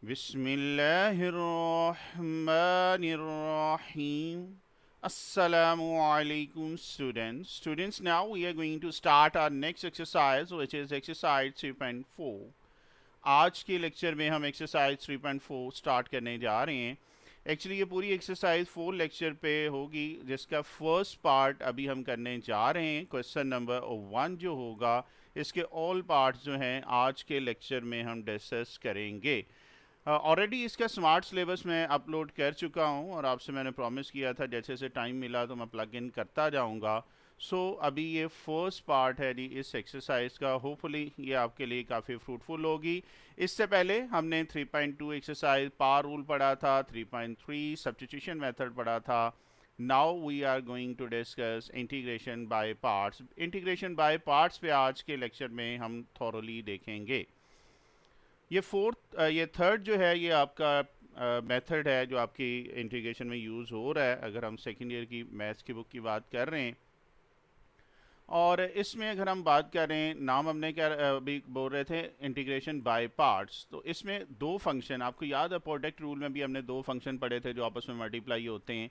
Bismillahirrahmanirrahim. Assalamu alaikum students. Students, now we are going to start our next exercise, which is exercise 3.4. आज के lecture में हम exercise 3.4 start करने जा रहे हैं. एक्चुअली ये पूरी एक्सरसाइज 4 लेक्चर पे होगी, जिसका फर्स्ट पार्ट अभी हम करने जा रहे हैं. क्वेश्चन नंबर 1 जो होगा, इसके ऑल पार्ट्स जो हैं आज के लेक्चर में हम डिस्कस करेंगे. ऑलरेडी इसका स्मार्ट सिलेबस मैं अपलोड कर चुका हूँ और आपसे मैंने प्रॉमिस किया था जैसे जैसे टाइम मिला तो मैं प्लग इन करता जाऊँगा. अभी ये फर्स्ट पार्ट है जी इस एक्सरसाइज का. होपफुली ये आपके लिए काफ़ी फ्रूटफुल होगी. इससे पहले हमने 3.2 एक्सरसाइज पार रूल पढ़ा था, 3.3 सब्स्टिट्यूशन मेथड पढ़ा था. Now we are going to discuss integration by parts. Integration by parts पे आज के लेक्चर में हम थॉरली देखेंगे. ये थर्ड जो है ये आपका मेथड है जो आपकी इंटीग्रेशन में यूज़ हो रहा है, अगर हम सेकेंड ईयर की मैथ्स की बुक की बात कर रहे हैं. और इसमें अगर हम बात करें, नाम हमने क्या अभी बोल रहे थे, इंटीग्रेशन बाय पार्ट्स. तो इसमें दो फंक्शन, आपको याद है प्रोडक्ट रूल में भी हमने दो फंक्शन पढ़े थे जो आपस में मल्टीप्लाई होते हैं.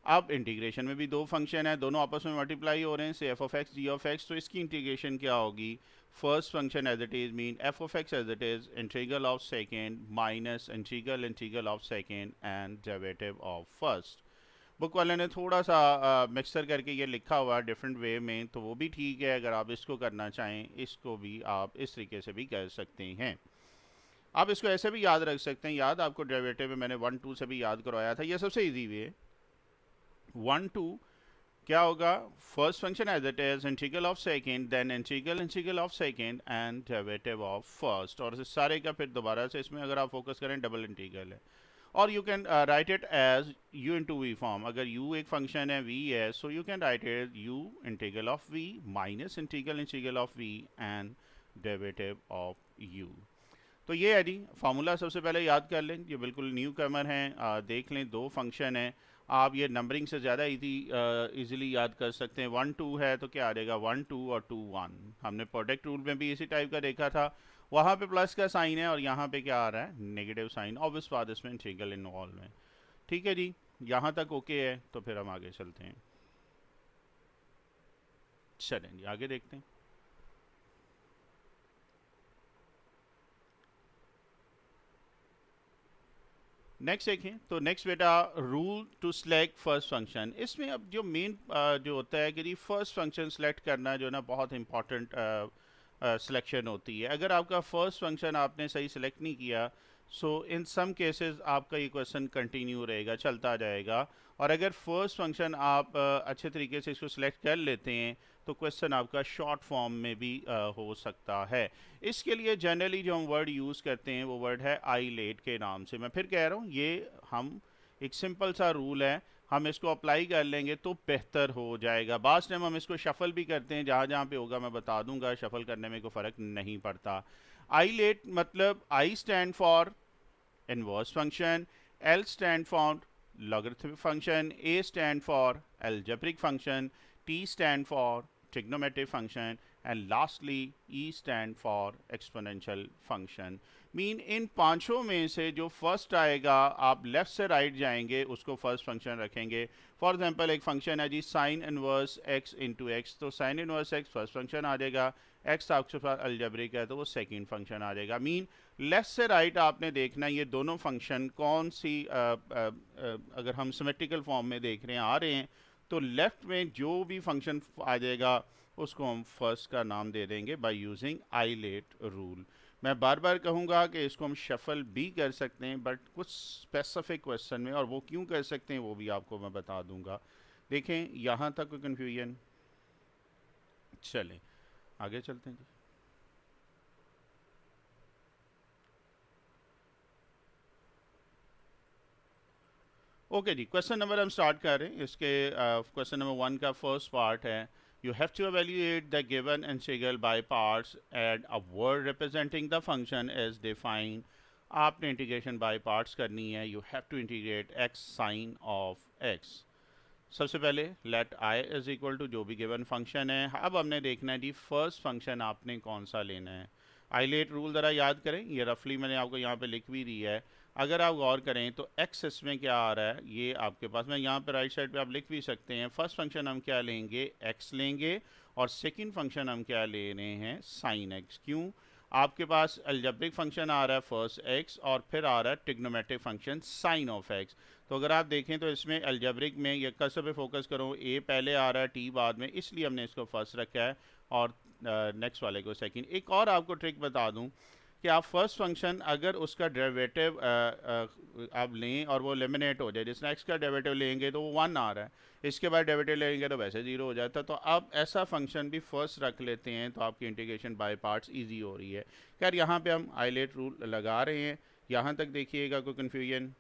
अब इंटीग्रेशन में भी दो फंक्शन है, दोनों आपस में मल्टीप्लाई हो रहे हैं, say f of x g of x. तो इसकी इंटीग्रेशन क्या होगी? First function as it is mean f of x as it is integral of second minus integral of second and derivative of first. Book वाले ने थोड़ा सा mixer करके ये लिखा हुआ है डिफरेंट वे में, तो वो भी ठीक है. अगर आप इसको करना चाहें, इसको भी आप इस तरीके से भी कर सकते हैं. आप इसको ऐसे भी याद रख सकते हैं. याद आपको डेरिवेटिव में मैंने 1 2 से भी याद करवाया था. ये सबसे इजी वे है. 1 2 क्या होगा? First function as it is integral of second, then integral of second and derivative of first. और इस सारे का फिर दोबारा से इसमें अगर आप फोकस करें डबल इंटीग्रल है. और you can write it as u into v form. अगर u एक फंक्शन है, v है, so you can write it u integral of v minus integral of v and derivative of u. तो ये है जी formula. सबसे पहले याद कर लें, ये बिल्कुल न्यू कमर हैं, देख लें दो फंक्शन हैं. आप ये नंबरिंग से ज़्यादा इजीली याद कर सकते हैं. 1 2 है तो क्या आ जाएगा? 1 2 और 2 1. हमने प्रोडक्ट रूल में भी इसी टाइप का देखा था. वहाँ पे प्लस का साइन है और यहाँ पे क्या आ रहा है? Negative sign. ऑब्वियस बात, इसमें इंटीग्रल इन्वॉल्व है. ठीक है जी, यहाँ तक ओके है. तो फिर हम आगे चलते हैं. चलें जी आगे देखते हैं. नेक्स्ट देखें तो नेक्स्ट बेटा, rule to select first function. इसमें अब जो मेन जो होता है कि फर्स्ट फंक्शन सेलेक्ट करना जो ना बहुत इंपॉर्टेंट सिलेक्शन होती है. अगर आपका फर्स्ट फंक्शन आपने सही सिलेक्ट नहीं किया, सो इन सम केसेस आपका ये क्वेश्चन कंटिन्यू रहेगा, चलता जाएगा. और अगर फर्स्ट फंक्शन आप अच्छे तरीके से इसको सिलेक्ट कर लेते हैं तो क्वेश्चन आपका शॉर्ट फॉर्म में भी हो सकता है. इसके लिए जनरली जो हम वर्ड यूज़ करते हैं वो वर्ड है आईलेट के नाम से. मैं फिर कह रहा हूँ, ये हम एक सिंपल सा रूल है, हम इसको अप्लाई कर लेंगे तो बेहतर हो जाएगा. बाद टाइम हम इसको शफल भी करते हैं, जहाँ जहाँ पे होगा मैं बता दूंगा. शफल करने में कोई फ़र्क नहीं पड़ता. आईलेट मतलब I stand for inverse function, L stand for logarithmic function, A stand for algebraic function, T stand for trigonometric function, and lastly E stand for exponential function. Mean in पांचों में से जो फर्स्ट आएगा, आप left से right जाएंगे, उसको first function रखेंगे. फॉर एग्जांपल एक फंक्शन है जी sine inverse x into x, तो sine inverse x first function आ जाएगा. एक्स आपके पास अलजेब्रिक है तो वो सेकंड फंक्शन आ जाएगा. मीन लेफ्ट से राइट आपने देखना ये दोनों फंक्शन कौन सी अगर हम सिमेट्रिकल फॉर्म में देख रहे हैं, आ रहे हैं, तो लेफ्ट में जो भी फंक्शन आ जाएगा उसको हम फर्स्ट का नाम दे देंगे बाय यूजिंग आईलेट रूल. मैं बार बार कहूँगा कि इसको हम शफल भी कर सकते हैं, बट कुछ स्पेसिफिक क्वेश्चन में, और वो क्यों कर सकते हैं वो भी आपको मैं बता दूंगा. देखें यहाँ तक कोई कन्फ्यूजन? चलें आगे चलते हैं जी. ओके जी, क्वेश्चन नंबर हम स्टार्ट कर रहे हैं. इसके क्वेश्चन नंबर 1 का फर्स्ट पार्ट है, you have to evaluate the given integral by parts and a word representing the function is defined. आपने इंटीग्रेशन बाय पार्ट्स करनी है. You have to integrate x sine of x. सबसे पहले let I is equal to जो भी given function है. अब हमने देखना है जी फर्स्ट फंक्शन आपने कौन सा लेना है. आइलेट रूल ज़रा याद करें, ये रफली मैंने आपको यहाँ पे लिख भी दी है। अगर आप गौर करें तो एक्स इसमें क्या आ रहा है, ये आपके पास, मैं यहाँ पे राइट साइड पे आप लिख भी सकते हैं, फर्स्ट फंक्शन हम क्या लेंगे, एक्स लेंगे, और सेकंड फंक्शन हम क्या ले रहे हैं, साइन एक्स। क्यों, आपके पास अलजेब्रिक फंक्शन आ रहा है फर्स्ट एक्स, और फिर आ रहा है trigonometric function sine of x. तो अगर आप देखें तो इसमें अलजेब्रिक में ये कर्सर पे फोकस करो, ए पहले आ रहा है टी बाद में, इसलिए हमने इसको फर्स्ट रखा है और नेक्स्ट वाले को सेकंड। एक और आपको ट्रिक बता दूं कि आप फर्स्ट फंक्शन अगर उसका डेरिवेटिव आप लें और वो एलिमिनेट हो जाए, जैसे एक्स का डेरिवेटिव लेंगे तो वो 1 आ रहा है, इसके बाद डेरिवेटिव लेंगे तो वैसे 0 हो जाता है। तो आप ऐसा फंक्शन भी फर्स्ट रख लेते हैं तो आपकी इंटीग्रेशन बाय पार्ट्स इजी हो रही है। खैर यहाँ पे हम आइलेट रूल लगा रहे हैं, यहाँ तक देखिएगा कोई कन्फ्यूजन।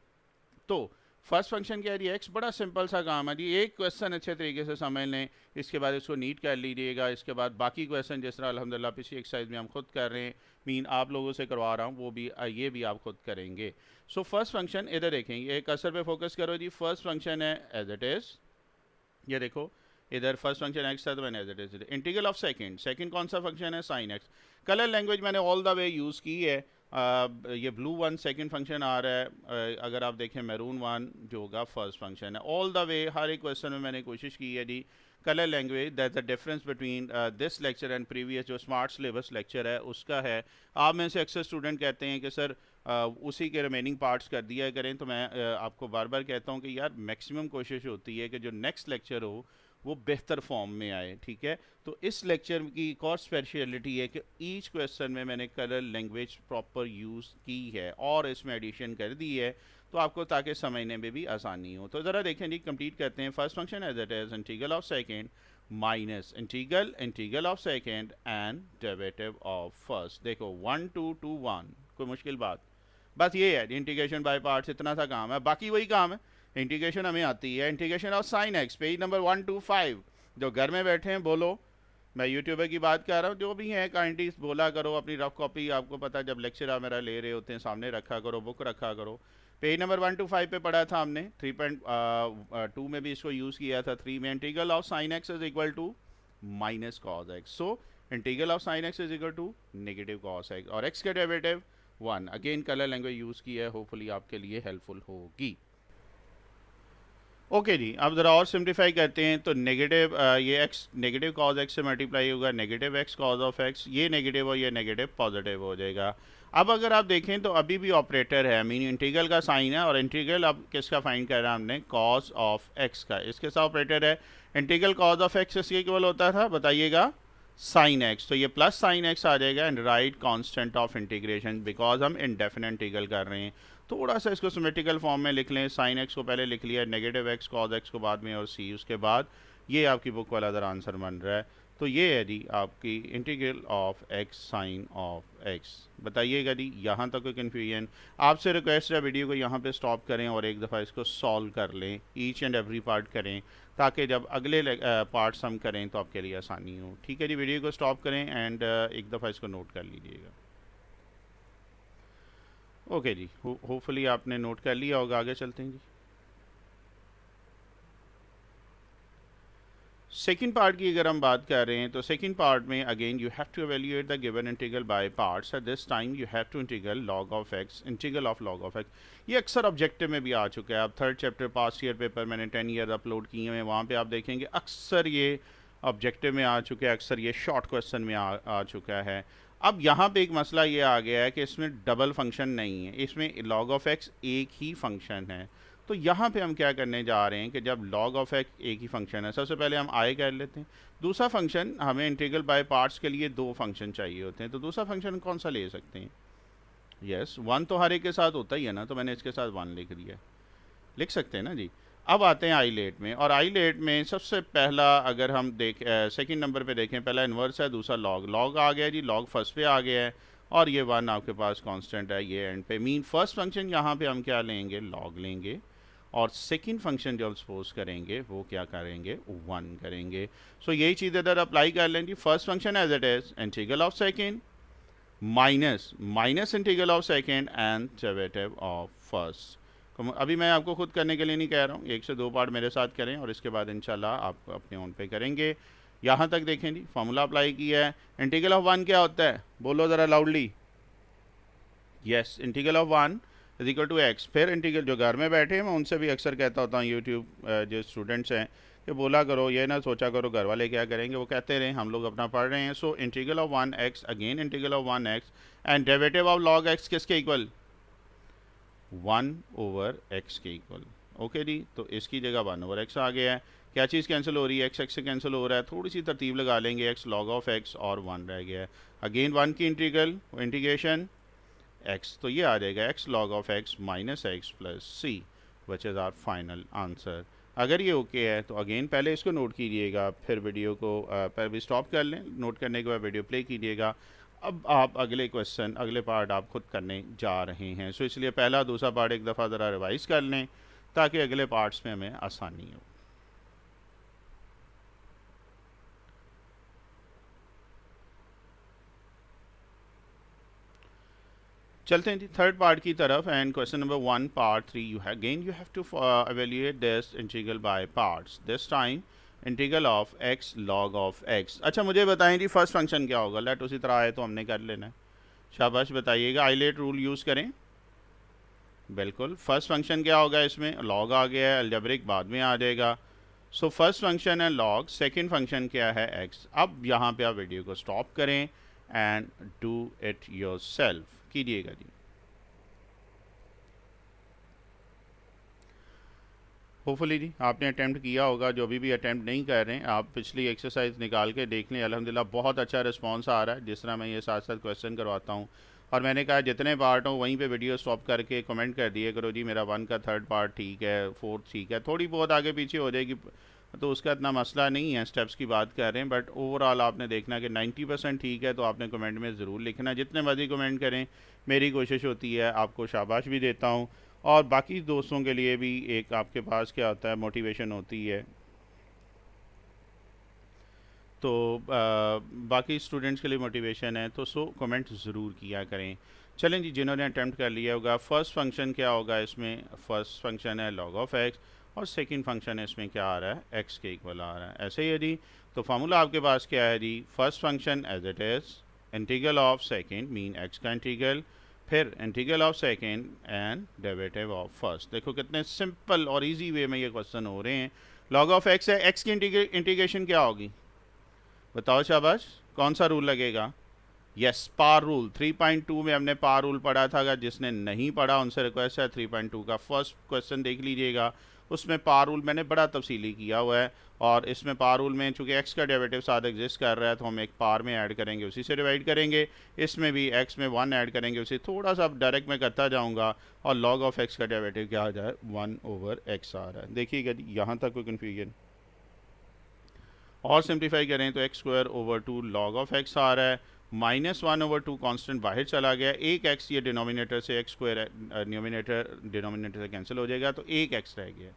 तो फर्स्ट फंक्शन क्या है जी, एक्स, बड़ा सिंपल सा काम है जी। एक क्वेश्चन अच्छे तरीके से समझ लें, इसके बाद इसको नीट कर लीजिएगा, इसके बाद बाकी क्वेश्चन जिस तरह अल्हम्दुलिल्लाह पिछली एक्सरसाइज में हम खुद कर रहे हैं, मीन आप लोगों से करवा रहा हूँ, वो भी ये भी आप खुद करेंगे। सो फर्स्ट फंक्शन इधर देखें, ये कर्सर पे फोकस करो जी, फर्स्ट फंक्शन है एज इट इज़, ये देखो इधर फर्स्ट फंक्शन एक्स था तो मैंने as it is. Integral of second, second कौन सा फंक्शन है, साइन एक्स। कलर लैंग्वेज मैंने ऑल द वे यूज़ की है। ये ब्लू वन सेकंड फंक्शन आ रहा है, अगर आप देखें मैरून वन जो होगा फर्स्ट फंक्शन है। ऑल द वे हर एक क्वेश्चन में मैंने कोशिश की है जी colour language, that's the difference between this lecture and previous जो स्मार्ट सिलेबस लेक्चर है उसका है। आप में से अक्सर स्टूडेंट कहते हैं कि सर उसी के रिमेनिंग पार्ट्स कर दिया करें, तो मैं आपको बार बार कहता हूँ कि यार मैक्सिमम कोशिश होती है कि जो नेक्स्ट लेक्चर हो वो बेहतर फॉर्म में आए, ठीक है। तो इस लेक्चर की एक और स्पेशलिटी है कि ईच क्वेश्चन में मैंने कलर लैंग्वेज प्रॉपर यूज़ की है और इसमें एडिशन कर दी है, तो आपको ताकि समझने में भी आसानी हो। तो ज़रा देखें जी, कंप्लीट करते हैं। First function as it is integral of second minus integral of second and derivative of first. देखो 1 2 2 1, कोई मुश्किल बात, बस ये है इंटीग्रेशन बाय पार्ट्स, इतना सा काम है, बाकी वही काम है। इंटीग्रेशन हमें आती है, integration of sine x, page number 125। जो घर में बैठे हैं बोलो, मैं यूट्यूबर की बात कर रहा हूँ, जो भी हैं काइंडली बोला करो, अपनी रफ कॉपी आपको पता है जब लेक्चर आप मेरा ले रहे होते हैं सामने रखा करो, बुक रखा करो। पेज नंबर 125 पे पढ़ा था हमने, 3.2 में भी इसको यूज़ किया था, 3 में integral of sine x is equal to minus cos x. So integral of sine x is equal to negative cos x, और एक्स का derivative 1। Again colour language use की है, होपफुली आपके लिए हेल्पफुल होगी। ओके जी, अब ज़रा और सिंप्लीफाई करते हैं। तो नेगेटिव ये एक्स नेगेटिव कॉज एक्स से मल्टीप्लाई होगा, negative x cos of x, ये नेगेटिव और ये नेगेटिव पॉजिटिव हो जाएगा। अब अगर आप देखें तो अभी भी ऑपरेटर है, मीन इंटीग्रल का साइन है, और इंटीग्रल अब किसका फाइंड कर रहा है हमने, कॉज ऑफ एक्स का, इसके साथ ऑपरेटर है। इंटीग्रल कॉज ऑफ एक्स इसके इक्वल होता था, बताइएगा, साइन एक्स, तो ये प्लस साइन एक्स आ जाएगा, and write constant of integration, because हम इंडेफिनेट इंटीग्रल कर रहे हैं। थोड़ा सा इसको सिमेट्रिकल फॉर्म में लिख लें, साइन एक्स को पहले लिख लिया, नेगेटिव एक्स कॉज एक्स को बाद में, और सी उसके बाद, ये आपकी बुक वाला ज़रा आंसर बन रहा है। तो ये है जी आपकी integral of x sine of x. बताइएगा जी, यहाँ तक कोई कन्फ्यूजन? आपसे रिक्वेस्ट है वीडियो को यहाँ पे स्टॉप करें और एक दफ़ा इसको सॉल्व कर लें, ईच एंड एवरी पार्ट करें, ताकि जब अगले पार्ट्स हम करें तो आपके लिए आसानी हो। ठीक है जी, वीडियो को स्टॉप करें एंड एक दफ़ा इसको नोट कर लीजिएगा। ओके जी, होपफुली आपने नोट कर लिया होगा, आगे चलते हैं जी। सेकंड पार्ट की अगर हम बात कर रहे हैं तो सेकंड पार्ट में again you have to evaluate the given integral by parts, at this time you have to integral log of x, integral of log of x. ये अक्सर ऑब्जेक्टिव में भी आ चुका है। अब third chapter past year paper मैंने 10 year upload किए हैं, वहाँ पे आप देखेंगे अक्सर ये ऑब्जेक्टिव में आ चुके हैं, अक्सर ये शॉर्ट क्वेश्चन में आ चुका है। अब यहाँ पे एक मसला ये आ गया है कि इसमें डबल फंक्शन नहीं है, इसमें लॉग ऑफ एक्स एक ही फंक्शन है। तो यहाँ पे हम क्या करने जा रहे हैं कि जब log ऑफ एक्स एक ही फंक्शन है, सबसे पहले हम आई कर लेते हैं। दूसरा फंक्शन, हमें इंटीग्रल बाय पार्ट्स के लिए दो फंक्शन चाहिए होते हैं, तो दूसरा फंक्शन कौन सा ले सकते हैं? यस, वन तो हर एक के साथ होता ही है ना, तो मैंने इसके साथ वन लिख दिया, लिख सकते हैं ना जी। अब आते हैं आईलेट में, और आईलेट में सबसे पहला अगर हम सेकंड नंबर पे देखें, पहला इन्वर्स है, दूसरा लॉग। लॉग आ गया जी, लॉग फर्स्ट पे आ गया है, और ये वन आपके पास कांस्टेंट है, ये एंड पे। मीन फर्स्ट फंक्शन यहाँ पे हम क्या लेंगे, लॉग लेंगे, और सेकंड फंक्शन जो हम सपोज करेंगे वो क्या करेंगे, वन करेंगे। सो यही चीज़ इधर अप्लाई कर लेंगे। First function as it is integral of second minus integral of second and derivative of first. तो अभी मैं आपको खुद करने के लिए नहीं कह रहा हूँ, 1 से 2 पार्ट मेरे साथ करें और इसके बाद इंशाल्लाह आप अपने ओन पे करेंगे। यहाँ तक देखें जी, फॉर्मूला अप्लाई किया है। इंटीग्रल ऑफ 1 क्या होता है, बोलो ज़रा loudly. Yes, integral of 1 is equal to x. फिर इंटीग्रल, जो घर में बैठे हैं मैं उनसे भी अक्सर कहता होता हूँ, यूट्यूब जो स्टूडेंट्स हैं, कि बोला करो, ये ना सोचा करो घर वाले क्या करेंगे, वो कहते रहे, हम लोग अपना पढ़ रहे हैं। सो integral of 1 x, again integral of 1 x, and derivative of log x किसके इक्वल, 1 ओवर एक्स के इक्वल। ओके जी, तो इसकी जगह 1 ओवर एक्स आ गया है। क्या चीज़ कैंसिल हो रही है, एक्स एक्स से कैंसिल हो रहा है, थोड़ी सी तरतीब लगा लेंगे, एक्स लॉग ऑफ एक्स और 1 रह गया है। अगेन 1 की इंटीग्रेशन एक्स, तो ये आ जाएगा x log of x minus x plus C, which is our final answer. अगर ये ओके है तो अगेन पहले इसको नोट कीजिएगा, फिर वीडियो को पहले भी स्टॉप कर लें, नोट करने के बाद वीडियो प्ले कीजिएगा। अब आप अगले क्वेश्चन, अगले पार्ट आप खुद करने जा रहे हैं। सो इसलिए पहला दूसरा पार्ट एक दफ़ा ज़रा रिवाइज़ कर लें ताकि अगले पार्ट्स में हमें आसानी हो। चलते हैं जी थर्ड पार्ट की तरफ, and question number 1 part 3, you again you have to evaluate this integral by parts, this time integral of x log of x. अच्छा मुझे बताएं जी फर्स्ट फंक्शन क्या होगा, लेट उसी तरह आए तो हमने कर लेना है। शाबाश बताइएगा, आइलेट रूल यूज़ करें। बिल्कुल, फर्स्ट फंक्शन क्या होगा, इसमें लॉग आ गया है, अलजेब्रिक बाद में आ जाएगा। सो फर्स्ट फंक्शन है लॉग, सेकंड फंक्शन क्या है एक्स। अब यहाँ पे आप वीडियो को स्टॉप करें एंड डू इट योरसेल्फ, कीजिएगा जी। होपफुली जी आपने अटैम्प्ट किया होगा, जो भी अटैम्प्ट नहीं कर रहे हैं आप पिछली एक्सरसाइज निकाल के देख लें। अल्हम्दुलिल्लाह बहुत अच्छा रिस्पांस आ रहा है, जिस तरह मैं ये साथ साथ क्वेश्चन करवाता हूँ। और मैंने कहा जितने पार्ट हों वहीं पे वीडियो स्टॉप करके कमेंट कर दिए करो जी, मेरा 1 का थर्ड पार्ट ठीक है, फोर्थ ठीक है, थोड़ी बहुत आगे पीछे हो जाएगी तो उसका इतना मसला नहीं है, स्टेप्स की बात कर रहे हैं। बट ओवरऑल आपने देखना कि 90% ठीक है, तो आपने कमेंट में ज़रूर लिखना। जितने मर्जी कमेंट करें, मेरी कोशिश होती है, आपको शाबाश भी देता हूँ और बाकी दोस्तों के लिए भी एक आपके पास क्या होता है, मोटिवेशन होती है। तो बाकी स्टूडेंट्स के लिए मोटिवेशन है, तो सो कमेंट ज़रूर किया करें। चलें जी, जिन्होंने अटैम्प्ट कर लिया होगा, फर्स्ट फंक्शन क्या होगा इसमें, फर्स्ट फंक्शन है लॉग ऑफ एक्स, और सेकंड फंक्शन है इसमें क्या आ रहा है, एक्स के इक्वल आ रहा है। ऐसे ही है जी, तो फार्मूला आपके पास क्या है जी, first function as it is, integral of second mean x का इंटीग्रल, फिर integral of second and derivative of first. देखो कितने सिंपल और इजी वे में ये क्वेश्चन हो रहे हैं। लॉग ऑफ एक्स है, एक्स की इंटीग्रेशन क्या होगी, बताओ शाबाश, कौन सा रूल लगेगा। Yes, power rule. 3.2 में हमने पार रूल पढ़ा था, अगर जिसने नहीं पढ़ा उनसे रिक्वेस्ट है 3.2 का फर्स्ट क्वेश्चन देख लीजिएगा, उसमें पार रूल मैंने बड़ा तफसीली किया हुआ है। और इसमें पार रूल में चूंकि एक्स का डेरिवेटिव साथ एग्जिस्ट कर रहा है तो हम एक पार में ऐड करेंगे, उसी से डिवाइड करेंगे। इसमें भी एक्स में 1 ऐड करेंगे, उसे थोड़ा सा डायरेक्ट में करता जाऊँगा, और लॉग ऑफ एक्स का डेरिवेटिव क्या आ जाए, 1 ओवर एक्स आ रहा है। देखिएगा यहाँ तक कोई कन्फ्यूजन, और सिंप्लीफाई करें तो x square over 2 log of x आ रहा है, माइनस 1 ओवर 2 कॉन्स्टेंट बाहर चला गया, एक एक्स ये डिनोमिनेटर से, एक्स स्क्वायर न्यूमिनेटर डिनोमिनेटर से कैंसिल हो जाएगा, तो एक एक्स रह गया।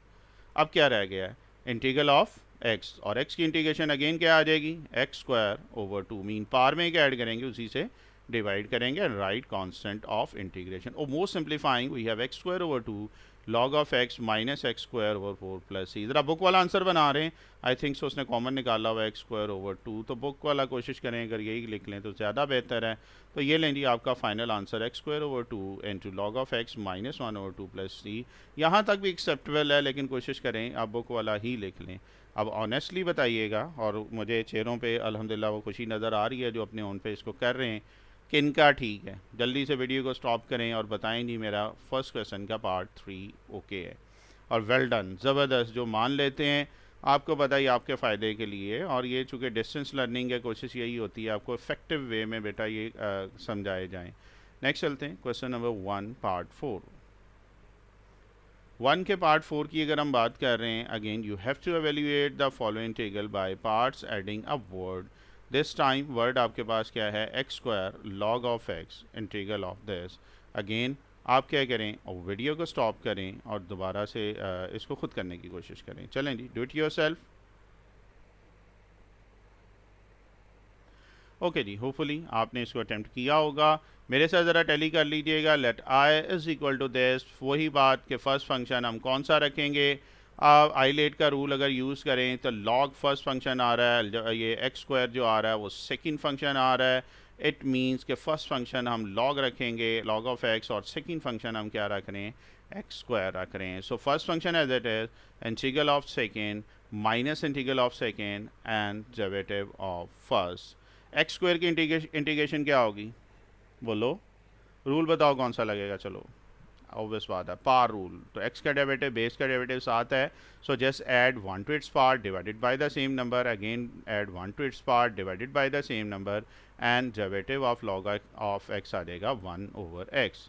अब क्या रह गया है, इंटीग्रल ऑफ एक्स, और एक्स की इंटीग्रेशन अगेन क्या आ जाएगी, x square over 2 mean power में क्या ऐड करेंगे, उसी से डिवाइड करेंगे, and write constant of integration. और most simplifying we have x square over 2 log of x minus x square over 4 plus C. ज़रा बुक वाला आंसर बना रहे हैं, आई थिंक सो उसने कॉमन निकाला हुआ एक्स स्क्वायर ओवर 2, तो बुक वाला कोशिश करें अगर यही लिख लें तो ज़्यादा बेहतर है। तो ये लें जी आपका final answer, x square over 2 into log of x minus 1 over 2 plus C. यहाँ तक भी एक्सेप्टेबल है, लेकिन कोशिश करें आप बुक वाला ही लिख लें। अब ऑनेस्टली बताइएगा, और मुझे चेहरों पे अल्हम्दुलिल्लाह वो खुशी नज़र आ रही है जो अपने ओन पे इसको कर रहे हैं, किनका ठीक है। जल्दी से वीडियो को स्टॉप करें और बताएं जी मेरा फर्स्ट क्वेश्चन का पार्ट 3 ओके है। और वेल डन, ज़बरदस्त, जो मान लेते हैं आपको पता ही आपके फ़ायदे के लिए। और ये चूँकि डिस्टेंस लर्निंग है, कोशिश यही होती है आपको इफेक्टिव वे में बेटा ये समझाए जाएँ। नेक्स्ट चलते हैं, क्वेश्चन नंबर 1 पार्ट 4। 1 के पार्ट 4 की अगर हम बात कर रहे हैं, again you have to evaluate the following integral by parts adding a word. This time word आपके पास क्या है, x square log of x integral of this. Again आप क्या करें, और वीडियो को स्टॉप करें और दोबारा से इसको खुद करने की कोशिश करें। चलें जी, डू इट योरसेल्फ। ओके जी, होपफुली आपने इसको अटेम्प्ट किया होगा। मेरे साथ ज़रा टैली कर लीजिएगा, let I is equal to this, वही बात कि फ़र्स्ट फंक्शन हम कौन सा रखेंगे, आप आईलेट का रूल अगर यूज़ करें तो लॉग फर्स्ट फंक्शन आ रहा है, ये एक्स स्क्वायर जो आ रहा है वो सेकंड फंक्शन आ रहा है। इट मींस कि फर्स्ट फंक्शन हम लॉग रखेंगे, लॉग ऑफ एक्स, और सेकंड फंक्शन हम क्या रख रहे हैं, एक्स स्क्वायर रख रहे हैं। So first function as it is integral of second minus integral of second and derivative of first. X square की इंटीग्रेशन क्या होगी, बोलो, रूल बताओ कौन सा लगेगा। चलो ऑब्वियस बात है, पार रूल। तो एक्स का डेरिवेटिव बेस का डेरिवेटिव साथ है, so just add one to its part divided by the same number, again add one to its part divided by the same number, and derivative of log of x आ जाएगा 1/x।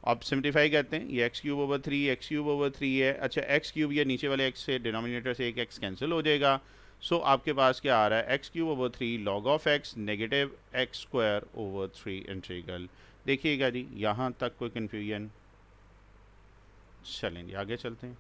अब simplify करते हैं, ये x cube over three, x cube over three है। अच्छा x cube, ये नीचे वाले एक्स से डिनोमिनेटर से एक एक्स कैंसिल हो जाएगा। सो आपके पास क्या आ रहा है, x cube over three log of x negative x square over three integral. देखिएगा जी यहाँ तक कोई कन्फ्यूजन? चलेंगे आगे चलते हैं।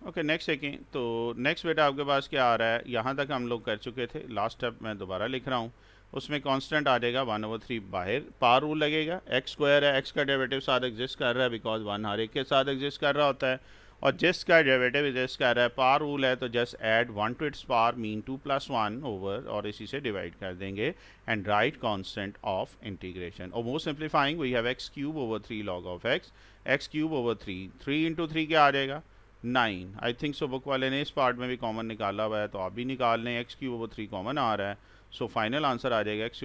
ओके नेक्स्ट देखें, तो नेक्स्ट बेटा आपके पास क्या आ रहा है, यहाँ तक हम लोग कर चुके थे। लास्ट स्टेप मैं दोबारा लिख रहा हूँ, उसमें कांस्टेंट आ जाएगा 1/3 बाहर, पार रूल लगेगा। एक्स स्क्वायर है, एक्स का डेरिवेटिव साथ एग्जिस्ट कर रहा है बिकॉज वन हर एक के साथ एग्जिस्ट कर रहा होता है, और जिसका डेरिवेटिव एग्जिस्ट कर रहा है पार रूल है, तो just add one to its power mean 2+1 over, और इसी से डिवाइड कर देंगे and write constant of integration. और most simplifying we have x cube over three log of x, x cube over three, 3 × 3 क्या आ जाएगा 9। आई थिंक सो बुक वाले ने इस पार्ट में भी कॉमन निकाला हुआ है, तो आप भी निकाल लें। X cube over three common आ रहा है, सो फाइनल आंसर आ जाएगा x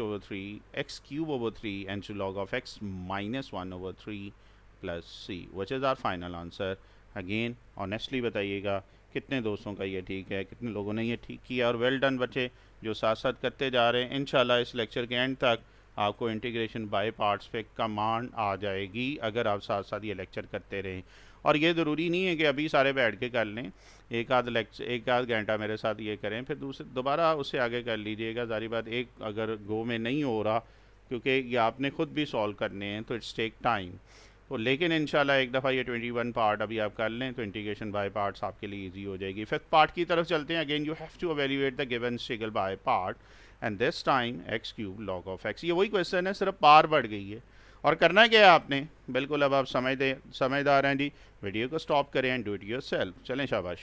cube over three and to log of x -1/3 plus C, which is our final answer. Again honestly बताइएगा कितने दोस्तों का ये ठीक है, कितने लोगों ने ये ठीक किया, और वेल डन बच्चे जो साथ साथ करते जा रहे हैं। इंशाल्लाह इस लेक्चर के एंड तक आपको इंटीग्रेशन बाय पार्ट्स पे कमांड आ जाएगी अगर आप साथ साथ ये लेक्चर करते रहें। और ये ज़रूरी नहीं है कि अभी सारे बैठ के कर लें, एक आध लेक्चर, एक आध घंटा मेरे साथ ये करें, फिर दूसरे दोबारा उससे आगे कर लीजिएगा। जारी बात एक अगर गो में नहीं हो रहा, क्योंकि ये आपने ख़ुद भी सॉल्व करने हैं, तो इट्स टेक टाइम। तो लेकिन इंशाल्लाह एक दफ़ा ये 21 पार्ट अभी आप कर लें तो इंटीग्रेशन बाय पार्ट्स आपके लिए इजी हो जाएगी। फिफ्थ पार्ट की तरफ चलते हैं। Again you have to evaluate the given integral by part, and this time x cube log of x. ये वही क्वेश्चन है, सिर्फ पार बढ़ गई है। और करना क्या है आपने, बिल्कुल अब आप समझदार हैं जी। वीडियो को स्टॉप करें एंड डू इट योरसेल्फ। चलें शाबाश।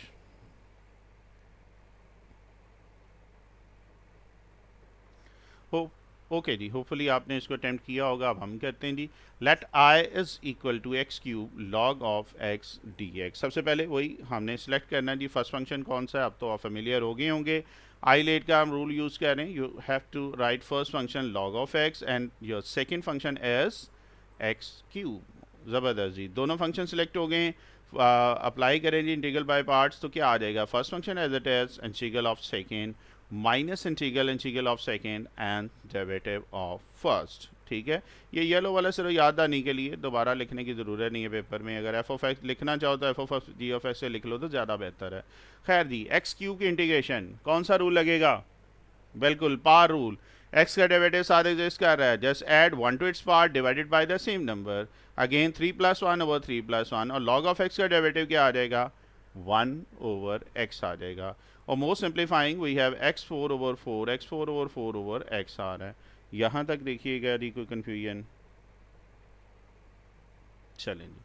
हो ओके जी, होपफुली आपने इसको अटेम्प्ट किया होगा। अब हम करते हैं जी, let I is equal to x cube log of x d x. सबसे पहले वही हमने सेलेक्ट करना है जी, फर्स्ट फंक्शन कौन सा है, अब तो आप फेमिलियर हो गए होंगे। आई लेट का हम रूल यूज़ कर रहे हैं, you have to write first function log of x and your second function as x cube. ज़बरदस्त जी, दोनों फंक्शन सेलेक्ट हो गए। अप्लाई करें जी इंटीग्रल बाय पार्ट्स, तो क्या आ जाएगा, first function as it is integral of second minus integral of second and derivative of first. ठीक है, ये येलो वाला सिर्फ याद आने के लिए, दोबारा लिखने की ज़रूरत नहीं है पेपर में। अगर एफ ऑफ एक्स लिखना चाहो तो f of g of x से लिख लो तो ज़्यादा बेहतर है। खैर जी, एक्स क्यूब की इंटीग्रेशन कौन सा रूल लगेगा, बिल्कुल पार रूल। एक्स का डेरिवेटिव साथ एग्जिस्ट कर रहा है, just add one to its part divided by the same number, again 3+1/3+1, और लॉग ऑफ एक्स का डेरिवेटिव क्या आ जाएगा 1/x आ जाएगा। और most simplifying we have x4/4 x आ रहा है। यहाँ तक देखिएगा यदि कोई कन्फ्यूजन? चलें जी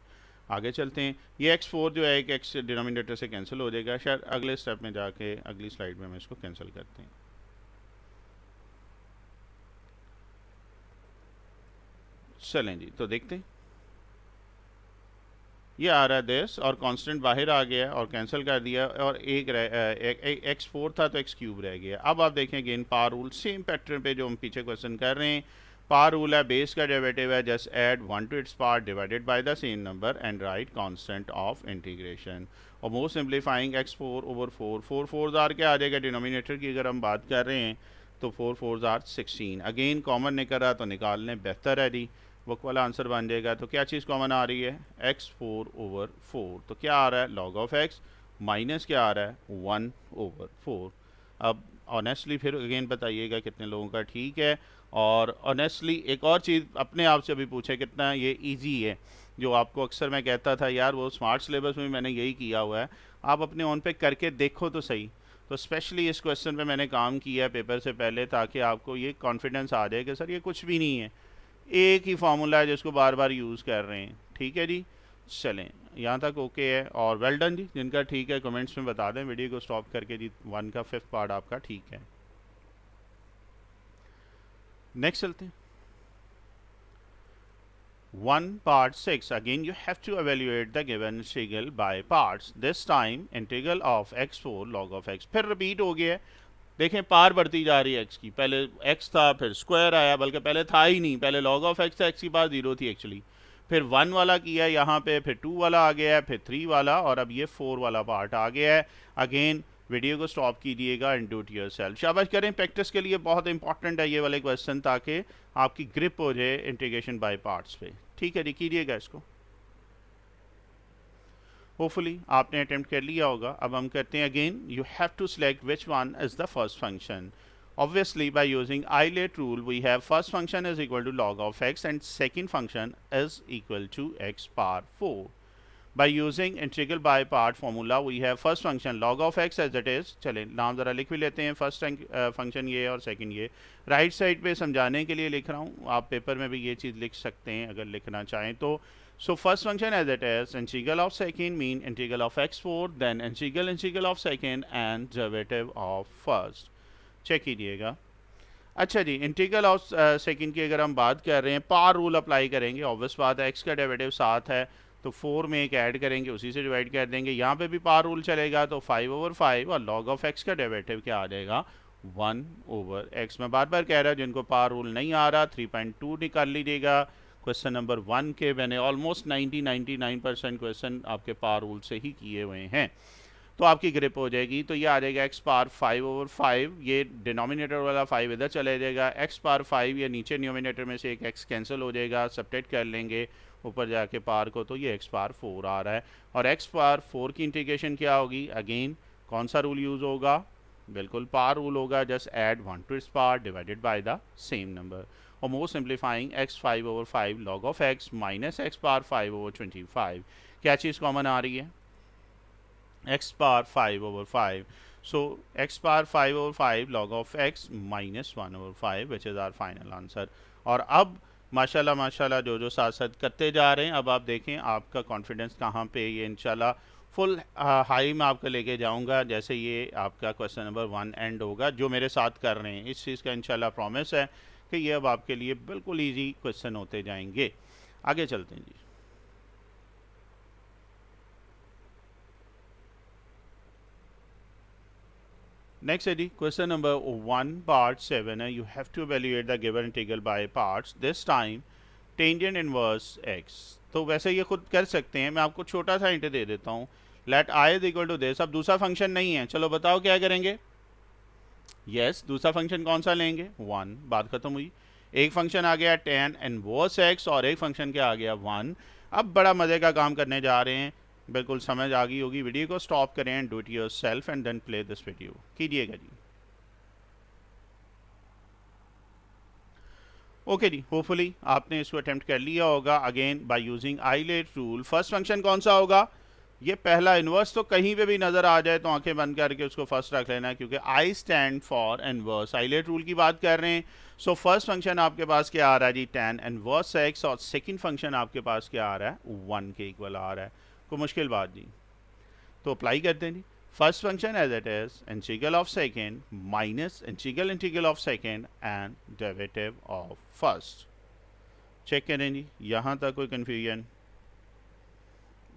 आगे चलते हैं। ये x4 जो है एक x डिनोमिनेटर से कैंसिल हो जाएगा, शायद अगले स्टेप में जाके अगली स्लाइड में हम इसको कैंसिल करते हैं। चलें जी, तो देखते हैं। ये आ रहा है दिस, और कांस्टेंट बाहर आ गया और कैंसिल कर दिया, और एक्स फोर था तो एक्स क्यूब रह गया। अब आप देखें अगेन पार रूल, सेम पैटर्न पे जो हम पीछे क्वेश्चन कर रहे हैं। पार रूल है, बेस का डेरिवेटिव है, just add one to its part divided by the same number and write constant of integration. और मोस्ट सिंप्लीफाइंग x4/4, 4 क्या आ जाएगा डिनोमिनेटर की अगर हम बात कर रहे हैं, तो 4 16। अगेन कॉमन निकल रहा तो निकाल लें, बेहतर है जी, बुक वाला आंसर बन जाएगा। तो क्या चीज़ कॉमन आ रही है, x4/4, तो क्या आ रहा है लॉग ऑफ x, माइनस क्या आ रहा है 1/4। अब ऑनेस्टली फिर अगेन बताइएगा कितने लोगों का ठीक है। और ऑनेस्टली एक और चीज़ अपने आप से अभी पूछे कितना ये इजी है, जो आपको अक्सर मैं कहता था यार वो स्मार्ट सिलेबस में मैंने यही किया हुआ है, आप अपने ऑन पे करके देखो तो सही। तो स्पेशली इस क्वेश्चन पे मैंने काम किया है पेपर से पहले, ताकि आपको ये कॉन्फिडेंस आ जाए कि सर ये कुछ भी नहीं है, एक ही फार्मूला है जिसको बार बार यूज़ कर रहे हैं। ठीक है जी, चलें यहाँ तक ओके है। और वेल डन जी, जिनका ठीक है कमेंट्स में बता दें, वीडियो को स्टॉप करके जी 1 का 5th पार्ट आपका ठीक है। नेक्स्ट चलते हैं 1 part 6। again you have to evaluate the given integral by parts, this time integral of x4 log of x। फिर रिपीट हो गया है, देखें पार बढ़ती जा रही है x की, पहले x था फिर स्क्वायर आया, बल्कि पहले था ही नहीं, पहले log of x था, x की पास 0 थी एक्चुअली, फिर 1 वाला किया यहाँ पे, फिर 2 वाला आ गया है, फिर 3 वाला, और अब ये 4 वाला पार्ट आ गया है। अगेन वीडियो को स्टॉप कीजिएगा एंड डू इट योरसेल्फ। शाबाश करें, प्रैक्टिस के लिए बहुत इंपॉर्टेंट है ये वाले क्वेश्चन, ताकि आपकी ग्रिप हो जाए इंटीग्रेशन बाय पार्ट्स पे। ठीक है जी, कीजिएगा इसको। होपफुली आपने अटेम्प्ट कर लिया होगा। अब हम करते हैं again, you have to select which one is the first function. Obviously, by using eyelet rule, we have first function is equal to log of x and second function is equal to x power 4. By using integral by part formula, we have first function log of x as it is। चलें नाम ज़रा लिख भी लेते हैं, first function ये और second ये। राइट साइड पे समझाने के लिए लिख रहा हूँ, आप पेपर में भी ये चीज़ लिख सकते हैं अगर लिखना चाहें तो। So first function as it is, integral of second mean integral of x4, then integral of second and derivative of first। Check कीजिएगा। अच्छा जी, इंटीग्रल ऑफ सेकंड की अगर हम बात कर रहे हैं, पार रूल अप्लाई करेंगे। ऑब्वियस बात है, एक्स का डेरिवेटिव 7 है तो 4 में एक ऐड करेंगे, उसी से डिवाइड कर देंगे। यहाँ पे भी पार रूल चलेगा तो 5/5, और लॉग ऑफ एक्स का डेरिवेटिव क्या आ जाएगा 1/x। मैं बार बार कह रहा हूँ, जिनको पार रूल नहीं आ रहा 3.2 निकाल लीजिएगा। क्वेश्चन नंबर 1 के मैंने ऑलमोस्ट 99% क्वेश्चन आपके पार रूल से ही किए हुए हैं, तो आपकी ग्रिप हो जाएगी। तो ये आ जाएगा x पावर 5/5, ये डिनोमिनेटर वाला 5 इधर चले जाएगा, x पावर 5 ये नीचे न्यूमिनेटर में से एक x कैंसिल हो जाएगा, सब्ट्रैक्ट कर लेंगे ऊपर जाके पार को, तो ये x पावर 4 आ रहा है। और x पावर 4 की इंटीग्रेशन क्या होगी, अगेन कौन सा रूल यूज़ होगा, बिल्कुल पार रूल होगा, just add 1 to its power divided by the same number. और more simplifying x 5/5 log of x minus x power 5/25। क्या चीज़ कॉमन आ रही है, x power 5/5। So x power 5/5 log of x minus 1/5 which is our final answer। और अब माशाल्लाह माशाल्लाह जो साथ साथ करते जा रहे हैं, अब आप देखें आपका कॉन्फिडेंस कहाँ पे, ये इंशाल्लाह फुल हाई में आपको लेके जाऊंगा जैसे ये आपका क्वेश्चन नंबर 1 एंड होगा। जो मेरे साथ कर रहे हैं इस चीज़ का इंशाल्लाह प्रॉमिस है कि ये अब आपके लिए बिल्कुल ईजी क्वेश्चन होते जाएंगे। आगे चलते हैं जी। नेक्स्ट है जी क्वेश्चन नंबर 1 पार्ट 7 है। You have to evaluate the given integral by parts, this time tangent inverse x। तो वैसे ये खुद कर सकते हैं, मैं आपको छोटा सा हिंट दे देता हूँ। Let I is equal to this. अब दूसरा फंक्शन नहीं है, चलो बताओ क्या करेंगे। यस दूसरा फंक्शन कौन सा लेंगे 1, बात खत्म हुई। एक फंक्शन आ गया tan इनवर्स x और एक फंक्शन क्या आ गया 1। अब बड़ा मज़े का काम करने जा रहे हैं, बिल्कुल समझ आ गई होगी। वीडियो को स्टॉप करें and do it yourself and then play this video, कीजिएगा जी। ओके जी, होपफुली आपने इसको अटेम्प्ट कर लिया होगा। Again by using eyelet rule, first function कौन सा होगा, ये पहला इनवर्स, तो कहीं पे भी नज़र आ जाए तो आंखें बंद करके उसको फर्स्ट रख लेना है, क्योंकि I stand for inverse. Eyelet rule की बात कर रहे हैं। सो फर्स्ट फंक्शन आपके पास क्या आ रहा है जी tan इनवर्स x, और सेकंड फंक्शन आपके पास क्या आ रहा है 1 के इक्वल आ रहा है। कोई मुश्किल बात जी, तो अप्लाई करते हैं जी। First function as it is integral of second minus integral of second and derivative of first. Check करें जी, यहाँ तक कोई कन्फ्यूजन।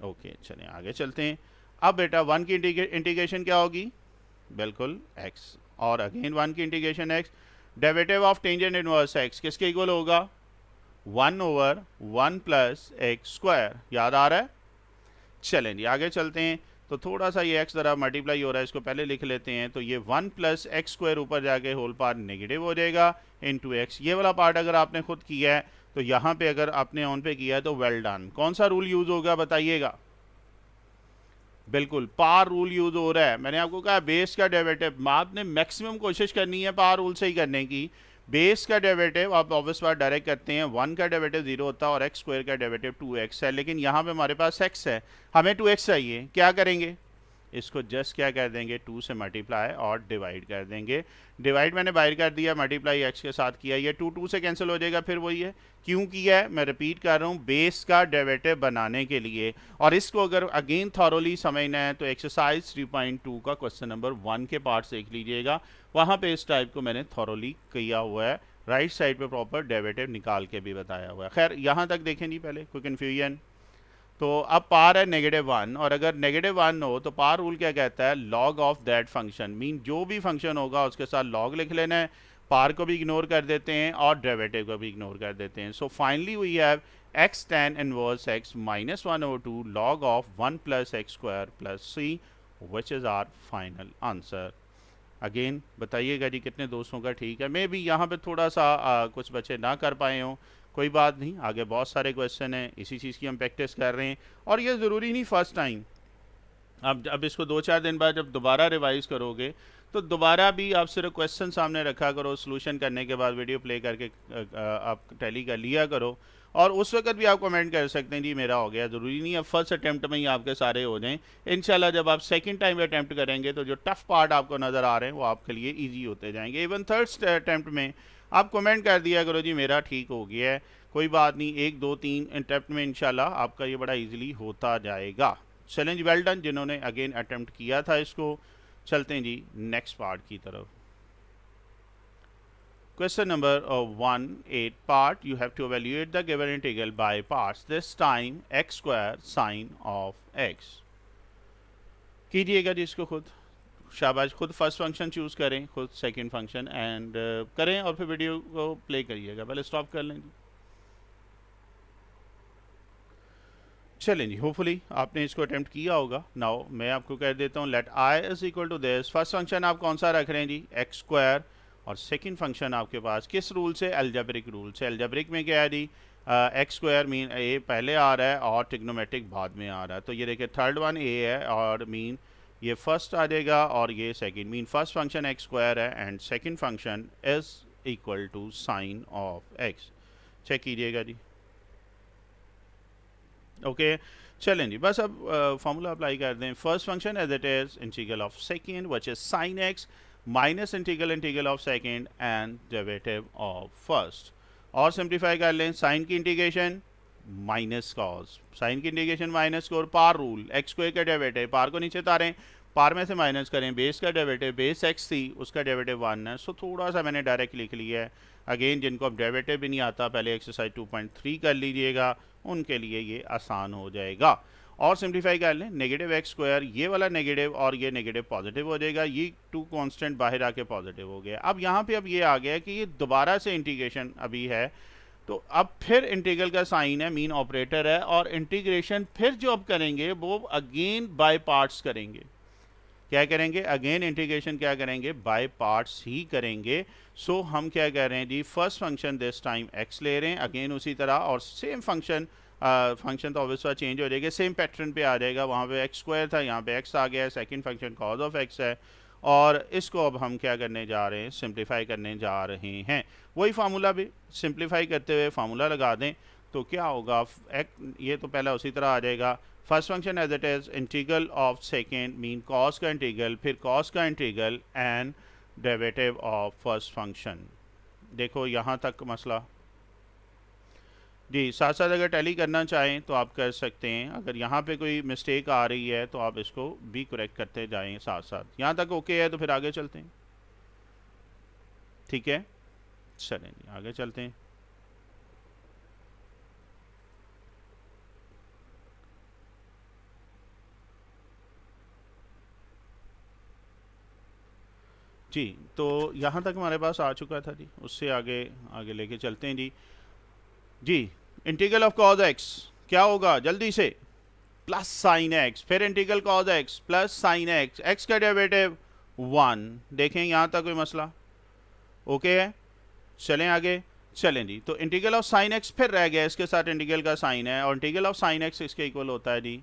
ओके चलें आगे चलते हैं। अब बेटा 1 की इंटीग्रेशन क्या होगी, बिल्कुल x, और अगेन 1 की integration x। Derivative of tangent inverse x किसके इक्वल होगा 1/1 प्लस एक्स स्क्वायर, याद आ रहा है। चलें जी आगे चलते हैं। तो थोड़ा सा ये x ज़रा मल्टीप्लाई हो रहा है, इसको पहले लिख लेते हैं। तो ये 1 प्लस एक्स स्क्वायर ऊपर जाके होल पार्ट नेगेटिव हो जाएगा इनटू x। ये वाला पार्ट अगर आपने खुद किया है तो यहाँ पे अगर आपने ऑन पे किया है तो वेल डन। कौन सा रूल यूज़ होगा बताइएगा, बिल्कुल पार रूल यूज़ हो रहा है। मैंने आपको कहा बेस का डेरिवेटिव, आपने मैक्सिमम कोशिश करनी है पार रूल से ही करने की। बेस का डेरिवेटिव आप ऑब्वियस बात डायरेक्ट करते हैं, 1 का डेरिवेटिव 0 होता है और एक्स स्क्वायर का डेरिवेटिव 2x है। लेकिन यहाँ पे हमारे पास x है, हमें 2x चाहिए, क्या करेंगे इसको जस्ट क्या कर देंगे, 2 से मल्टीप्लाई और डिवाइड कर देंगे। डिवाइड मैंने बाहर कर दिया, मल्टीप्लाई एक्स के साथ किया, ये 2 से कैंसिल हो जाएगा, फिर वही है। क्यों किया है, मैं रिपीट कर रहा हूँ, बेस का डेरिवेटिव बनाने के लिए। और इसको अगर अगेन थॉरोली समझना है तो एक्सरसाइज 3.2 का क्वेश्चन नंबर 1 के पार्ट्स देख लीजिएगा, वहाँ पे इस टाइप को मैंने थॉरोली किया हुआ है, राइट साइड पे प्रॉपर डेरिवेटिव निकाल के भी बताया हुआ है। खैर यहाँ तक देखें जी, पहले कोई कन्फ्यूजन? तो अब पार है -1, और अगर -1 हो तो पार रूल क्या कहता है, log of that function, mean जो भी फंक्शन होगा उसके साथ लॉग लिख लेना है, पार को भी इग्नोर कर देते हैं और डेरिवेटिव को भी इग्नोर कर देते हैं। So finally we have x tan inverse x -1/2 log of 1 + x² + c which is our final answer. Again बताइएगा जी कितने दोस्तों का ठीक है। मे भी यहाँ पे थोड़ा सा कुछ बच्चे ना कर पाए हों, कोई बात नहीं, आगे बहुत सारे क्वेश्चन हैं, इसी चीज़ की हम प्रैक्टिस कर रहे हैं। और ये ज़रूरी नहीं फर्स्ट टाइम, अब इसको 2-4 दिन बाद जब दोबारा रिवाइज करोगे तो दोबारा भी आप सिर्फ क्वेश्चन सामने रखा करो, सोल्यूशन करने के बाद वीडियो प्ले करके आप टैली कर लिया करो, और उस वक्त भी आप कमेंट कर सकते हैं जी मेरा हो गया। ज़रूरी नहीं है फर्स्ट अटैम्प्ट में ही आपके सारे हो जाएं। इंशाल्लाह जब आप सेकंड टाइम अटैम्प्ट करेंगे तो जो टफ पार्ट आपको नज़र आ रहे हैं वो आपके लिए ईजी होते जाएंगे। इवन थर्ड अटैम्प्ट में आप कमेंट कर दिया करो जी मेरा ठीक हो गया है, कोई बात नहीं, 1 2 3 अटैम्प्ट में इंशाल्लाह आपका ये बड़ा ईजिली होता जाएगा। चैलेंज वेल डन जिन्होंने अगेन अटेम्प्ट किया था इसको। चलते हैं जी नेक्स्ट पार्ट की तरफ। Question number 1 8 part, you have to evaluate the given integral by parts, this time x² sine of x। कीजिएगा जी इसको खुद, शाबाश, खुद फर्स्ट फंक्शन चूज करें, खुद सेकंड फंक्शन एंड करें, और फिर वीडियो को प्ले करिएगा। पहले स्टॉप कर लें जी। चलें जी, होपफुली आपने इसको अटेम्प्ट किया होगा। नाउ मैं आपको कह देता हूँ, let I is equal to this, first function आप कौन सा रख रहे हैं जी, x², और सेकंड फंक्शन आपके पास किस रूल से, एल्जेब्रिक रूल से। एल्जेब्रिक में क्या है जी, x² मीन ए पहले आ रहा है और ट्रिग्नोमेट्रिक बाद में आ रहा है। तो ये देखिए थर्ड वन ए है और मीन ये फर्स्ट आ जाएगा और ये second, mean first function x² है and second function is equal to sine of x। Check कीजिएगा जी। ओके चलें जी, बस अब फॉर्मूला अप्लाई कर दें। First function as it is integral of second which is sine x minus integral of second and derivative of first. और simplify कर लें, साइन की इंटीग्रेशन माइनस कॉस, साइन की इंटीग्रेशन माइनस को, पार रूल, x² का derivative पार को नीचे तारें, पार में से माइनस करें, बेस का डेरिवेटिव बेस x थी उसका डेरिवेटिव 1 है। सो थोड़ा सा मैंने डायरेक्ट लिख लिया है। अगेन जिनको अब डेरिवेटिव भी नहीं आता पहले एक्सरसाइज 2.3 कर लीजिएगा, उनके लिए ये आसान हो जाएगा। और सिंप्लीफाई कर लें, -x², ये वाला नेगेटिव और ये नेगेटिव पॉजिटिव हो जाएगा, ये 2 कांस्टेंट बाहर आके पॉजिटिव हो गया। अब यहाँ पे अब ये आ गया कि ये दोबारा से इंटीग्रेशन अभी है, तो अब फिर इंटीग्रल का साइन है, मीन ऑपरेटर है, और इंटीग्रेशन फिर जो अब करेंगे वो अगेन बाय पार्ट्स करेंगे। क्या करेंगे, अगेन इंटीग्रेशन क्या करेंगे, बाय पार्ट्स ही करेंगे। सो हम क्या कह रहे हैं जी, first function this time x ले रहे हैं, अगेन उसी तरह, और सेम फंक्शन फंक्शन तो ऑब्वियसली चेंज हो जाएगा, सेम पैटर्न पे आ जाएगा। वहाँ पे x² था, यहाँ पे x आ गया है, second function cos of x है, और इसको अब हम क्या करने जा रहे हैं, सिंप्लीफाई करने जा रहे हैं। वही फार्मूला भी सिंप्लीफाई करते हुए फार्मूला लगा दें तो क्या होगा, ये तो पहला उसी तरह आ जाएगा। First function as it is integral of second mean cos का इंटीग्रल, फिर कॉस का integral and derivative of first function. देखो यहाँ तक मसला जी। साथ साथ अगर टैली करना चाहें तो आप कर सकते हैं, अगर यहाँ पे कोई मिस्टेक आ रही है तो आप इसको भी करेक्ट करते जाएं साथ साथ। यहाँ तक ओके है तो फिर आगे चलते हैं, ठीक है। चलें जी आगे चलते हैं। जी तो यहाँ तक हमारे पास आ चुका था जी, उससे आगे आगे लेके चलते हैं जी। जी इंटीग्रल ऑफ कॉज एक्स क्या होगा जल्दी से, प्लस साइन एक्स, फिर integral cos x plus sine x, x का डेरिवेटिव 1। देखें यहाँ तक कोई मसला ओके है। चलें आगे, चलें जी। तो इंटीग्रल ऑफ साइन एक्स फिर रह गया, इसके साथ इंटीग्रल का साइन है, और इंटीग्रल ऑफ साइन एक्स इसके इक्वल होता है जी,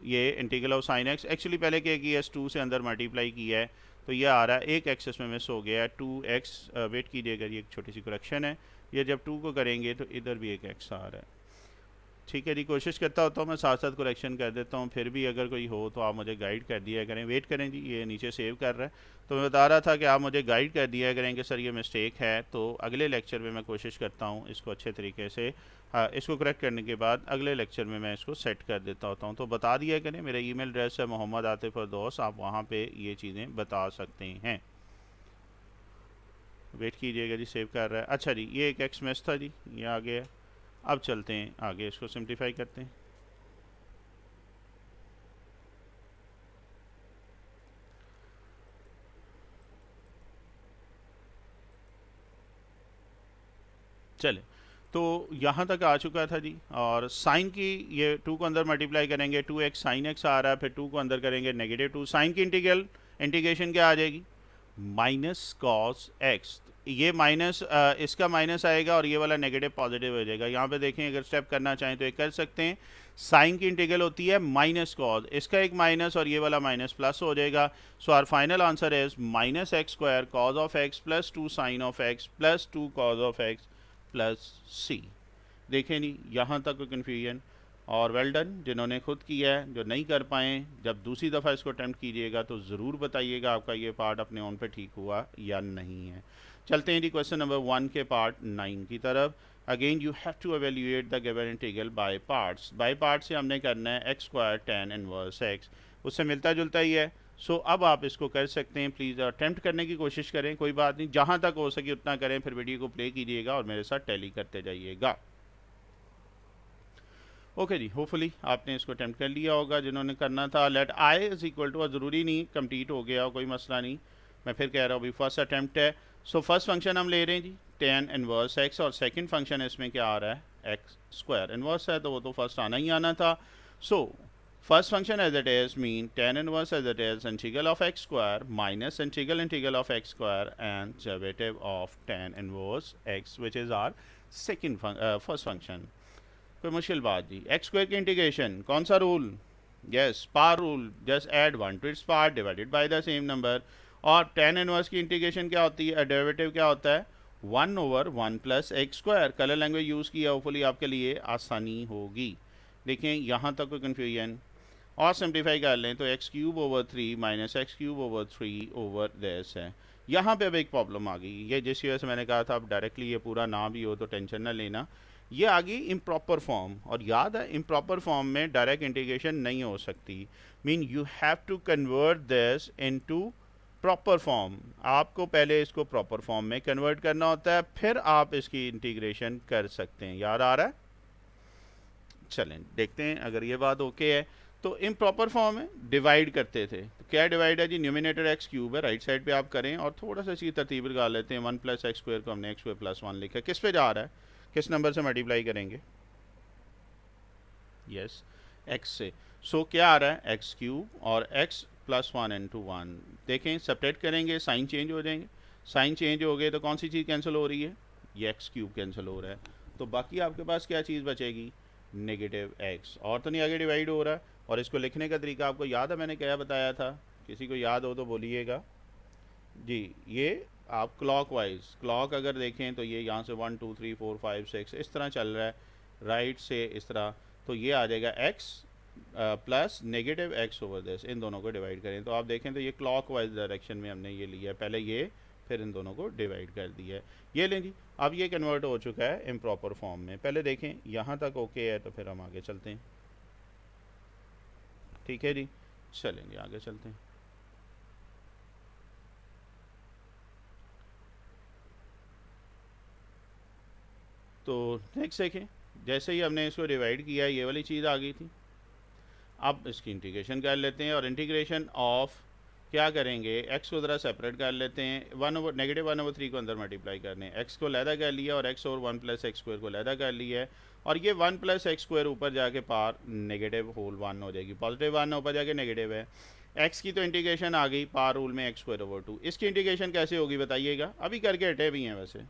ये integral of sine x. Actually पहले क्या किया है, 2 से अंदर मल्टीप्लाई किया है, तो ये आ रहा है, एक एक्स इसमें मिस हो गया है, 2x। वेट कीजिएगा, ये एक छोटी सी करेक्शन है, ये जब 2 को करेंगे तो इधर भी एक x आ रहा है। ठीक है जी, कोशिश करता होता हूँ मैं साथ साथ करेक्शन कर देता हूँ, फिर भी अगर कोई हो तो आप मुझे गाइड कर दिया करें। वेट करें जी, ये नीचे सेव कर रहा है। तो मैं बता रहा था कि आप मुझे गाइड कर दिया करें कि सर ये मिस्टेक है, तो अगले लेक्चर में मैं कोशिश करता हूँ इसको अच्छे तरीके से इसको करेक्ट करने के बाद अगले लेक्चर में मैं इसको सेट कर देता होता हूँ। तो बता दिया करें, मेरा ईमेल एड्रेस है मोहम्मद आतिफ दोस्त, आप वहाँ पर ये चीज़ें बता सकते हैं। वेट कीजिएगा जी, सेव कर रहा है। अच्छा जी, ये एक एक्समेस था जी, ये आ गया। अब चलते हैं आगे, इसको सिंप्लीफाई करते हैं। चले, तो यहाँ तक आ चुका था जी। और साइन की, ये टू को अंदर मल्टीप्लाई करेंगे, 2x साइन एक्स आ रहा है, फिर टू को अंदर करेंगे -2, साइन की इंटीग्रेशन क्या आ जाएगी, माइनस कॉस एक्स। ये माइनस इसका माइनस आएगा और ये वाला नेगेटिव पॉजिटिव हो जाएगा। यहाँ पे देखें, अगर स्टेप करना चाहें तो ये कर सकते हैं। साइन की इंटीग्रल होती है माइनस कॉस, इसका एक माइनस और ये वाला माइनस प्लस हो जाएगा। So our final answer is -x² cos of x plus 2 sine of x plus 2 cos of x plus C. देखें नहीं यहाँ तक कोई कन्फ्यूजन? और वेल डन जिन्होंने खुद किया है, जो नहीं कर पाए जब दूसरी दफ़ा इसको अटैम्प्ट कीजिएगा तो ज़रूर बताइएगा आपका ये पार्ट अपने ओन पे ठीक हुआ या नहीं है। चलते हैं जी क्वेश्चन नंबर 1 के पार्ट 9 की तरफ। Again you have to evaluate the given integral by parts. By part से हमने करना है x² tan इनवर्स x, उससे मिलता जुलता ही है। सो अब आप इसको कर सकते हैं। प्लीज़ अटैम्प्ट करने की कोशिश करें, कोई बात नहीं, जहाँ तक हो सके उतना करें, फिर वीडियो को प्ले कीजिएगा और मेरे साथ टैली करते जाइएगा। ओके जी, होपफुली आपने इसको अटैम्प्ट कर लिया होगा जिन्होंने करना था। Let I is equal to, ज़रूरी नहीं कंप्लीट हो गया, कोई मसला नहीं, मैं फिर कह रहा हूँ अभी फर्स्ट अटैम्प्ट है। सो फर्स्ट फंक्शन हम ले रहे हैं जी tan इनवर्स x, और सेकंड फंक्शन इसमें क्या आ रहा है, x² इनवर्स है, तो वो तो फर्स्ट आना ही आना था। So first function as it is mean tan inverse as it is integral of x² minus integral of x² and derivative of tan inverse x, which is our second first function. कोई मुश्किल बात जी, x² की integration कौन सा rule, yes power rule, just add 1 to its part divided by the same number. और tan inverse की integration क्या होती है, डेरिवेटिव क्या होता है, 1/1 plus x²। Colour language use किया, होपफुली आपके लिए आसानी होगी। देखें यहाँ तक कोई कन्फ्यूजन, और सिंप्लीफाई कर लें तो x³ / 3 माइनस x³ / 3 है। यहाँ पे अब एक प्रॉब्लम आ गई, ये जिस वजह से मैंने कहा था अब डायरेक्टली ये पूरा ना भी हो तो टेंशन ना लेना। ये आ गई इम्प्रॉपर फॉर्म, और याद है इम्प्रॉपर फॉर्म में डायरेक्ट इंटीग्रेशन नहीं हो सकती। Mean you have to convert this into proper form. आपको पहले इसको प्रॉपर फॉर्म में कन्वर्ट करना होता है, फिर आप इसकी इंटीग्रेशन कर सकते हैं। याद आ रहा है? चलें देखते हैं अगर ये बात ओके है। तो इम्प्रॉपर फॉर्म में डिवाइड करते थे, तो क्या डिवाइड है जी, न्यूमिनेटर x³ है, राइट साइड पे आप करें, और थोड़ा सा इसकी तरतीब लगा लेते हैं। 1 + x² को हमने x² + 1 लिखा, किस पे जा रहा है, किस नंबर से मल्टीप्लाई करेंगे, यस x से। सो क्या आ रहा है, x³ और x + 1 × 1। देखें सेपरेट करेंगे, साइन चेंज हो जाएंगे, साइन चेंज हो गए तो कौन सी चीज़ कैंसिल हो रही है, ये x³ कैंसिल हो रहा है। तो बाकी आपके पास क्या चीज़ बचेगी, -x। और तो नहीं आगे डिवाइड हो रहा है। और इसको लिखने का तरीका आपको याद है मैंने क्या बताया था, किसी को याद हो तो बोलिएगा जी। ये आप क्लॉकवाइज, क्लॉक अगर देखें तो ये यहाँ से 1 2 3 4 5 6 इस तरह चल रहा है, राइट से इस तरह, तो ये आ जाएगा x प्लस -x/दिस। इन दोनों को डिवाइड करें तो आप देखें तो ये क्लॉकवाइज डायरेक्शन में हमने ये लिया है, पहले ये फिर इन दोनों को डिवाइड कर दिया है। ये लें जी, अब ये कन्वर्ट हो चुका है इम्प्रॉपर फॉर्म में। पहले देखें यहाँ तक ओके है, तो फिर हम आगे चलते हैं। ठीक है जी, चलेंगे आगे चलते हैं। तो नेक्स्ट देखें, जैसे ही हमने इसको डिवाइड किया ये वाली चीज़ आ गई थी। अब इसकी इंटीग्रेशन कर लेते हैं, और इंटीग्रेशन ऑफ क्या करेंगे, x को ज़रा सेपरेट कर लेते हैं, -1/3 को अंदर मल्टीप्लाई करने, x को लैदा कर लिया और x और 1 + x² को लैदा कर लिया है। और ये 1 + x² ऊपर जाके पार -1 हो जाएगी, +1 ऊपर जाके नेगेटिव है। x की तो इंटीग्रेशन आ गई पार रूल में x²/2। इसकी इंटीग्रेशन कैसे होगी बताइएगा, अभी करके हटे भी हैं वैसे,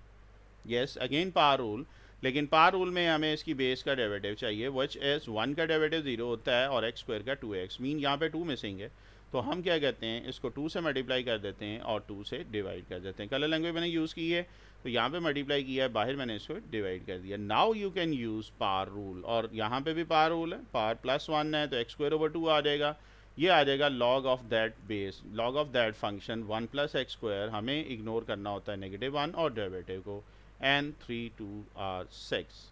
यस अगेन पार रूल। लेकिन पार रूल में हमें इसकी बेस का डेरिवेटिव चाहिए, विच इज़ 1 का डेरिवेटिव 0 होता है और x² का 2x, मीन यहाँ पे 2 मिसिंग है। तो हम क्या कहते हैं, इसको 2 से मल्टीप्लाई कर देते हैं और 2 से डिवाइड कर देते हैं। कलर लैंग्वेज मैंने यूज़ की है, तो यहाँ पे मल्टीप्लाई किया है, बाहर मैंने इसको डिवाइड कर दिया। Now you can use par rule, और यहाँ पे भी पार रूल है, पार +1 है तो x² / 2 आ जाएगा। ये आ जाएगा log of that base, log of that function 1 + x²। हमें इग्नोर करना होता है -1 और डेरिवेटिव को, n 3 2 r 6।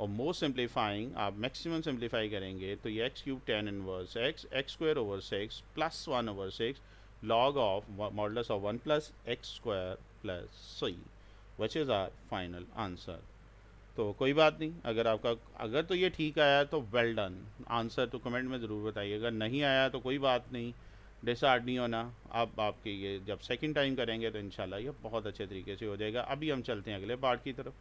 और मोस्ट सिंप्लीफाइंग आप मैक्सिमम सिंप्लीफाई करेंगे तो ये x³ tan inverse x² / 6 +1/6 log of modulus of 1 + x² + c, which is our final answer। तो कोई बात नहीं, अगर तो ये ठीक आया तो वेल डन, आंसर तो कमेंट में ज़रूर बताइए। अगर नहीं आया तो कोई बात नहीं, डिसहार्ड नहीं होना। अब आपके ये जब सेकंड टाइम करेंगे तो इंशाल्लाह ये बहुत अच्छे तरीके से हो जाएगा। अभी हम चलते हैं अगले पार्ट की तरफ।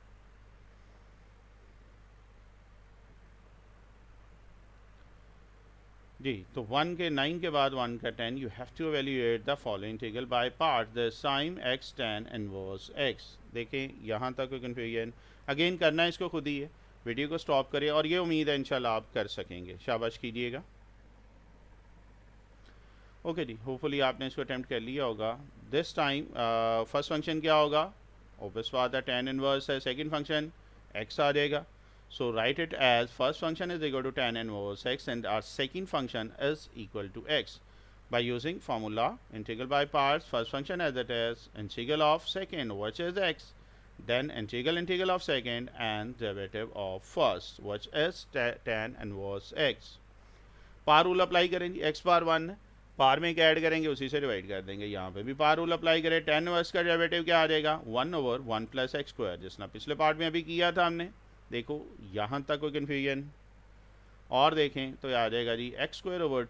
जी, तो 1 के 9 के बाद 1 का 10, you have to evaluate the following integral by part, the sine x tan inverse x। देखें यहाँ तक कोई कन्फ्यूजन, अगेन करना है इसको खुद ही है, वीडियो को स्टॉप करिए और ये उम्मीद है इंशाल्लाह आप कर सकेंगे। शाबाश कीजिएगा। ओके जी, होपफुली आपने इसको अटैम्प्ट कर लिया होगा। दिस टाइम फर्स्ट फंक्शन क्या होगा, ऑब्वियस बात है tan इनवर्स है, सेकंड फंक्शन x आ जाएगा। So write it as first function is equal to tan inverse x and our second function is equal to x. By using formula integral by parts, first function as it is, integral of second which is x, then integral of second and derivative of first which is tan inverse x. Par rule apply करेंगे, x बार 1 है, पार में क्या add करेंगे उसी से divide कर देंगे। यहाँ पे भी पार रूल अप्लाई करें, tan इनवर्स का डेरिवेटिव क्या आ जाएगा 1/1 + x², जिसना पिछले पार्ट में अभी किया था हमने। देखो यहाँ तक कोई कन्फ्यूजन, और देखें तो आ जाएगा जी x² /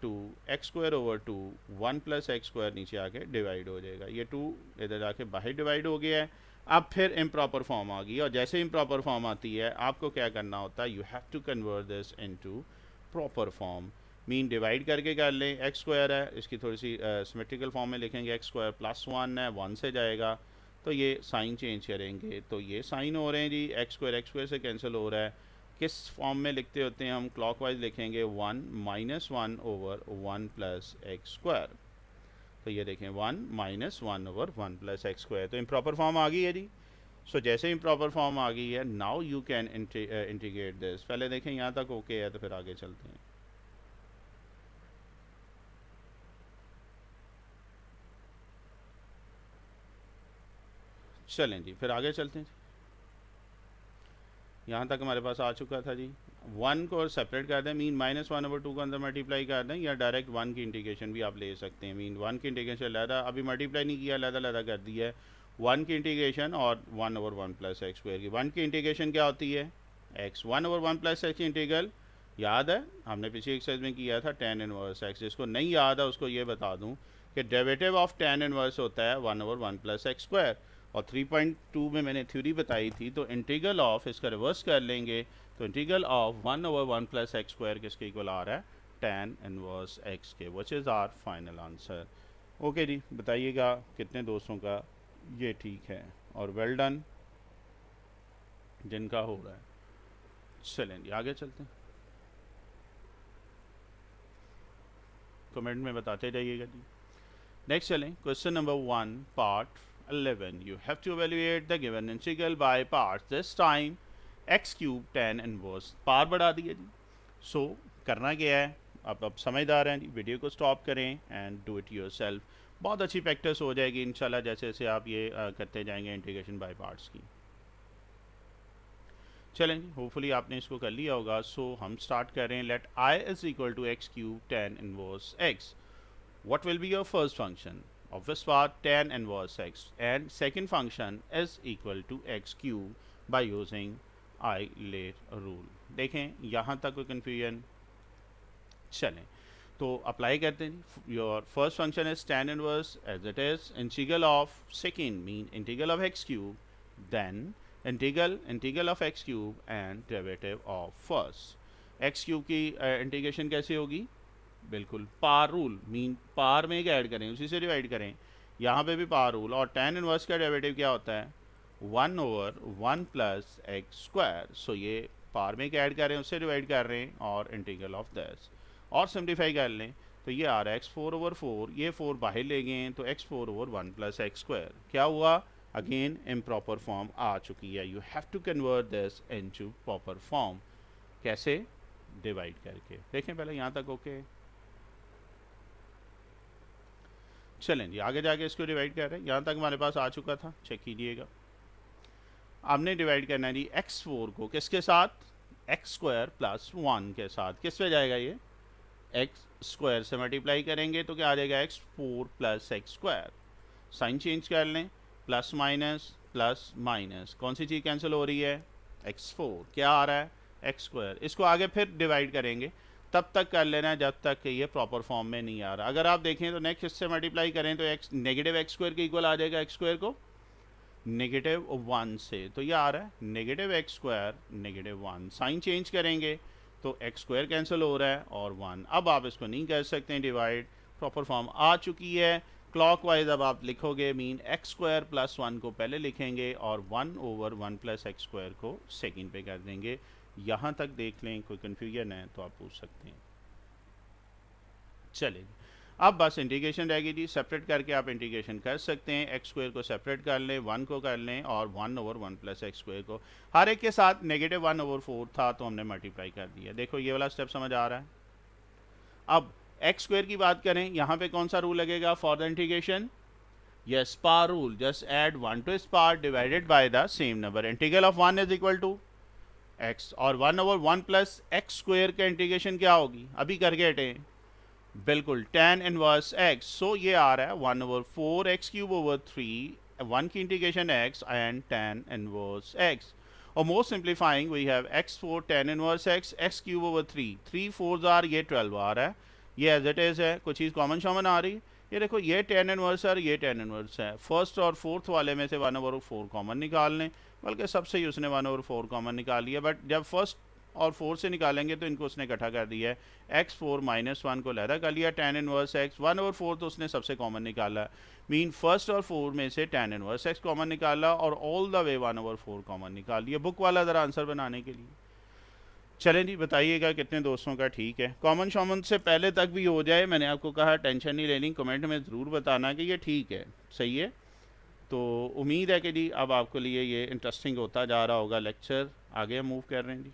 2 1 + x² नीचे आके डिवाइड हो जाएगा। ये 2 इधर जाके बाहर डिवाइड हो गया है। अब फिर इम्प्रॉपर फॉर्म आ गई, और जैसे इम्प्रॉपर फॉर्म आती है आपको क्या करना होता है, you have to convert this into proper form. Mean divide करके कर लें, x² है, इसकी थोड़ी सी सिमेट्रिकल फॉर्म में लिखेंगे, x² +1 है, 1 से जाएगा तो ये साइन चेंज करेंगे तो ये साइन हो रहे हैं जी, x² से कैंसिल हो रहा है। किस फॉर्म में लिखते होते हैं हम, क्लॉकवाइज लिखेंगे 1 - 1/1 + x²। तो ये देखें 1 - 1/1 + x², तो इम्प्रॉपर फॉर्म आ गई है जी। सो जैसे इम्प्रॉपर फॉर्म आ गई है, now you can integrate this. पहले देखें यहाँ तक ओके है, तो फिर आगे चलते हैं। चलें जी, फिर आगे चलते हैं। यहाँ तक हमारे पास आ चुका था जी। 1 को सेपरेट कर दें, मीन -1/2 को अंदर मल्टीप्लाई कर दें, या डायरेक्ट 1 की इंटीग्रेशन भी आप ले सकते हैं। मीन 1 की इंटीग्रेशन लहदा अभी मल्टीप्लाई नहीं किया, लहदा कर दिया है 1 की इंटीग्रेशन और 1/1 + x² की। 1 की इंटीग्रेशन क्या होती है, x। 1/1 + x की इंटीग्रल याद है, हमने पिछली एक्सरसाइज में किया था tan इनवर्स x। जिसको नहीं याद है उसको ये बता दूँ कि डेरिवेटिव ऑफ tan इनवर्स होता है 1/1 + x²। और 3.2 में मैंने थ्योरी बताई थी, तो इंटीग्रल ऑफ, इसका रिवर्स कर लेंगे तो इंटीग्रल ऑफ 1/1 + x² किसके इक्वल आ रहा है, tan इनवर्स x के, which is our final answer. Okay जी, बताइएगा कितने दोस्तों का ये ठीक है, और वेल डन जिनका हो रहा है। चलें जी, आगे चलते हैं, कमेंट में बताते जाइएगा जी। नेक्स्ट चलें, question number 1 part 11। You have to evaluate the given integral by parts. This time x³ tan inverse power बढ़ा दिया जी। सो करना क्या है, अब समझदार हैं जी, वीडियो को स्टॉप करें एंड डू इट योरसेल्फ। बहुत अच्छी प्रैक्टिस हो जाएगी इंशाल्लाह जैसे जैसे आप ये करते जाएंगे इंटीग्रेशन बाय पार्ट्स की। चलें जी, होपफुली आपने इसको कर लिया होगा। सो हम स्टार्ट कर रहे हैं। Let I = x³ tan inverse x। What will be your first function? Obvious part, tan inverse x, and second function is equal to x³ by using Euler rule। देखें यहाँ तक कोई confusion, चलें तो अप्लाई करते हैं। Your first function is tan inverse as it is, integral of second mean integral of x³, then integral of x³ and derivative of first. x³ की integration कैसे होगी, बिल्कुल पार रूल, मीन पार में क्या add करें उसी से divide करें। यहाँ पे भी पार रूल, और tan इनवर्स का डेरिवेटिव क्या होता है 1/1 + x²। सो ये पार में क्या ऐड कर रहे हैं उससे डिवाइड कर रहे हैं, और इंटीग्रल ऑफ दिस, और सिंप्लीफाई कर लें तो ये आ रहा है एक्स फोर ओवर फोर, ये फोर बाहर ले गए तो x four over one plus x square. क्या हुआ? अगेन इम्प्रॉपर फॉर्म आ चुकी है। You have to convert this into proper form. कैसे? डिवाइड करके। देखें पहले यहाँ तक ओके। चलें जी आगे जाके इसको डिवाइड कर रहे हैं। यहाँ तक हमारे पास आ चुका था, चेक कीजिएगा। आपने डिवाइड करना है जी एक्स फोर को किसके साथ? एक्स स्क्वायर प्लस वन के साथ। किस पे जाएगा ये? एक्स स्क्वायर से मल्टीप्लाई करेंगे तो क्या आ जाएगा? X four plus x square. Sign change कर लें, प्लस माइनस, कौन सी चीज़ कैंसिल हो रही है? X four. क्या आ रहा है? X square. इसको आगे फिर डिवाइड करेंगे, तब तक कर लेना है जब तक कि ये प्रॉपर फॉर्म में नहीं आ रहा। अगर आप देखें तो नेक्स्ट इससे मल्टीप्लाई करें तो एक्स नेगेटिव एक्स स्क्वायर के इक्वल आ जाएगा एक्स स्क्वायर को नेगेटिव वन से, तो ये आ रहा है negative x square negative one. Sign change करेंगे तो एक्स स्क्वायर कैंसिल हो रहा है और वन। अब आप इसको नहीं कर सकते हैं डिवाइड, प्रॉपर फॉर्म आ चुकी है। क्लॉकवाइज अब आप लिखोगे mean x square plus one को पहले लिखेंगे और one over one plus x square को सेकेंड पे कर देंगे। यहाँ तक देख लें, कोई कन्फ्यूजन है तो आप पूछ सकते हैं। चलिए अब बस इंटीग्रेशन रहेगी जी, सेपरेट करके आप इंटीग्रेशन कर सकते हैं। एक्स स्क्वायर को सेपरेट कर लें, वन को कर लें और one over one plus x square को हर एक के साथ नेगेटिव वन ओवर फोर था तो हमने मल्टीप्लाई कर दिया। देखो ये वाला स्टेप समझ आ रहा है। अब एक्स स्क्वायर की बात करें, यहाँ पे कौन सा रूल लगेगा for the integration? Yes, power rule. Just add one to power divided by the same number. Integral of one is equal to x और one over one plus x square का इंटीग्रेशन क्या होगी? अभी करके हटें, बिल्कुल tan inverse x। सो ये आ रहा है one over four x cube over three, one की integration x and tan inverse x। और more simplifying we have x four tan inverse x, x cube over three, three four are ये 12 आ रहा है, ये एज इट इज़ है। कुछ चीज़ common शॉमन आ रही, ये देखो ये tan इनवर्स है और ये tan इनवर्स है। फर्स्ट और फोर्थ वाले में से वन ओवर फोर कॉमन निकाल लें, बल्कि सबसे ही उसने वन ओवर फोर कॉमन निकाल लिया। बट जब फर्स्ट और फोर से निकालेंगे तो इनको उसने इकट्ठा कर दिया है। एक्स फोर माइनस वन को लहदा कर लिया, tan inverse x one over four तो उसने सबसे कॉमन निकाला। मीन फर्स्ट और फोर में से tan इनवर्स एक्स कॉमन निकाला और all the way one over four common निकाल लिया। बुक वाला ज़रा आंसर बनाने के लिए। चलें जी बताइएगा कितने दोस्तों का ठीक है। कॉमन शॉमन से पहले तक भी हो जाए, मैंने आपको कहा टेंशन नहीं लेनी, कमेंट में ज़रूर बताना कि ये ठीक है, सही है। तो उम्मीद है कि जी अब आपके लिए ये इंटरेस्टिंग होता जा रहा होगा लेक्चर। आगे हम मूव कर रहे हैं जी।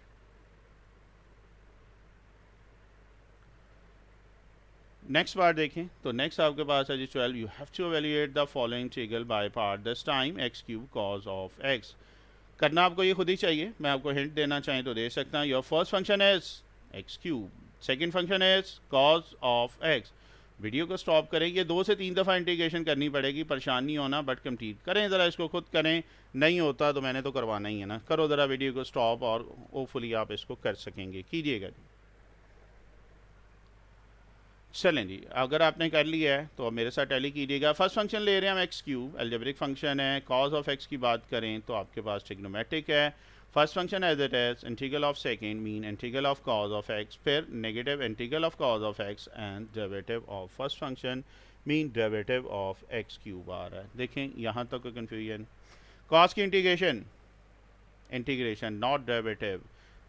नेक्स्ट पार्ट देखें तो नेक्स्ट आपके पास है जी 12। You have to evaluate the following integral by part, this time x cube cos of x. करना आपको ये खुद ही चाहिए, मैं आपको हिंट देना चाहें तो दे सकता हूँ। Your first function is x cube, second function is cause of x. Video को स्टॉप करें, ये 2 से 3 दफ़ा इंटीग्रेशन करनी पड़ेगी, परेशान नहीं होना, बट कंप्लीट करें ज़रा, इसको खुद करें। नहीं होता तो मैंने तो करवाना ही है ना, करो ज़रा वीडियो को स्टॉप और होपफुली आप इसको कर सकेंगे, कीजिएगा जी। चलें जी अगर आपने कर लिया है तो अब मेरे साथ टैली कीजिएगा। फर्स्ट फंक्शन ले रहे हैं हम एक्स क्यूब, अलजेब्रिक फंक्शन है। कॉज ऑफ एक्स की बात करें तो आपके पास ट्रिग्नोमेट्रिक है। First function as it is integral of second mean integral of cos of x, फिर negative integral of cos of x and derivative of first function mean derivative of x cube आ रहा है। देखें यहाँ तक कोई confusion? Cos की integration not derivative,